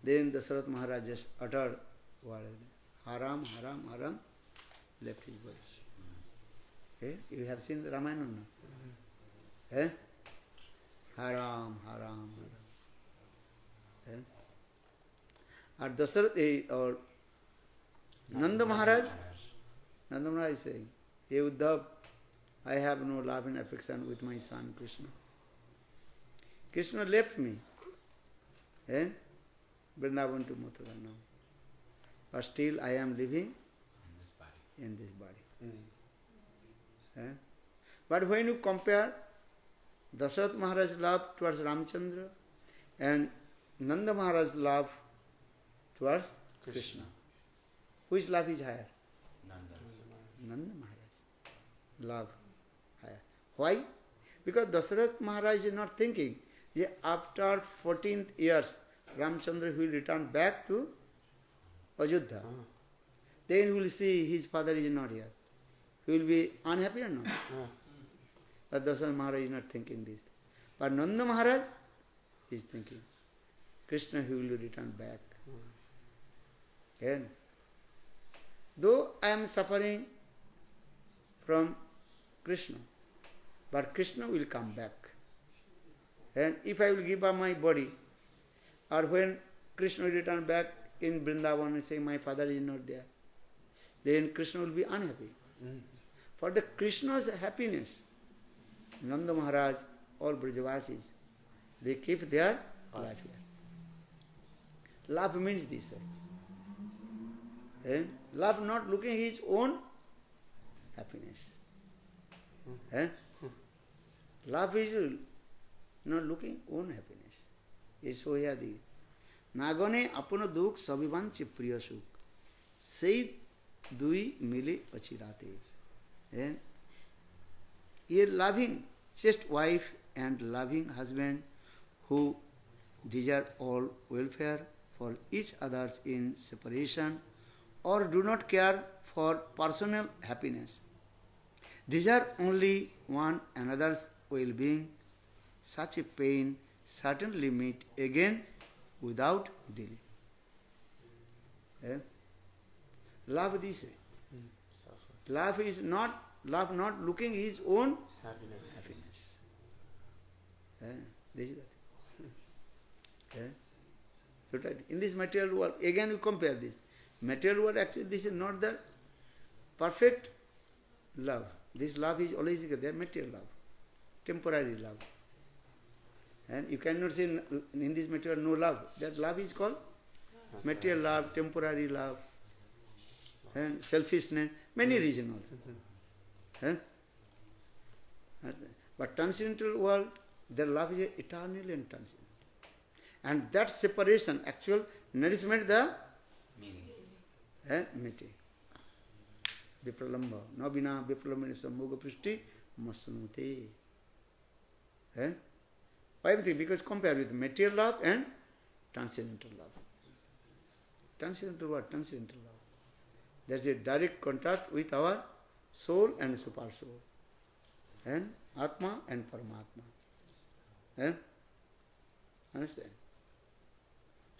Then Dasarath Maharaj just uttered word, haram, haram, haram, left his body. You have seen the Ramayana, no? Haram, haram, haram. Or Dasarath, or Nanda Maharaj is saying, Hey Uddhav, I have no love and affection with my son Krishna. Krishna left me. Vrindavan to Mathura now. But still I am living in this body. But when you compare Dasarath Maharaj's love towards Ramchandra and Nanda Maharaj's love towards Krishna, which love is higher? Nanda Maharaj. Love higher. Why? Because Dasarath Maharaj is not thinking, after 14th years, Ramchandra will return back to Ajodhya. Then he will see his father is not here. He will be unhappy or not? But Darshan Maharaj is not thinking this. But Nanda Maharaj is thinking, Krishna, he will return back. And though I am suffering from Krishna, but Krishna will come back. And if I will give up my body, or when Krishna will return back in Vrindavana and say, my father is not there, then Krishna will be unhappy. For the Krishna's happiness, Nanda Maharaj, all Vrajavasis, they keep their life here. Love means this. And love not looking his own happiness. Love is not looking own happiness. So here the Nagane apano dukh sabivanche priya sukh sei dui mile achirate. And a loving chaste wife and loving husband who desire all welfare for each others in separation or do not care for personal happiness, desire only one another's well-being, such a pain certainly meet again without delay. Love this way. Love is not looking his own happiness. This is that. So in this material world, again you compare this. Material world, actually this is not the perfect love. This love is always there, material love, temporary love. And you cannot say in this material no love. That love is called material love, temporary love, and selfishness, many reasons also. But transcendental world, their love is eternal and transcendental. And that separation, actual nourishment, the meeting. Vipralamba. Nabina vipralambana sammoga prishti masanute. Why? Because compare with material love and transcendental love. Transcendental what? Transcendental love. There's a direct contact with our soul and super soul. And atma and paramatma. Understand?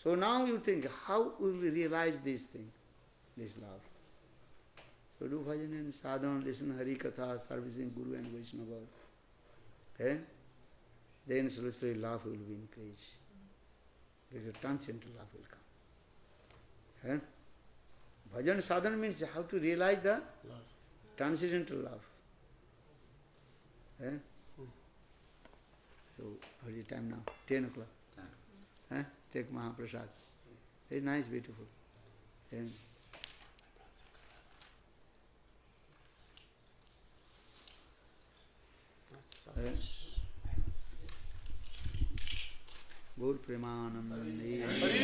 So now you think, how will we realize this thing, this love? So do bhajan and sadhana, listen Hari Katha, servicing Guru and Vaishnavas. Then slowly love will be increased. Because transcendental love will come. Bhajan sadhana means how to realize the transcendental love. So what is the time now? 10 o'clock. Take Mahaprasad. Very nice, beautiful. Gaur Premanande.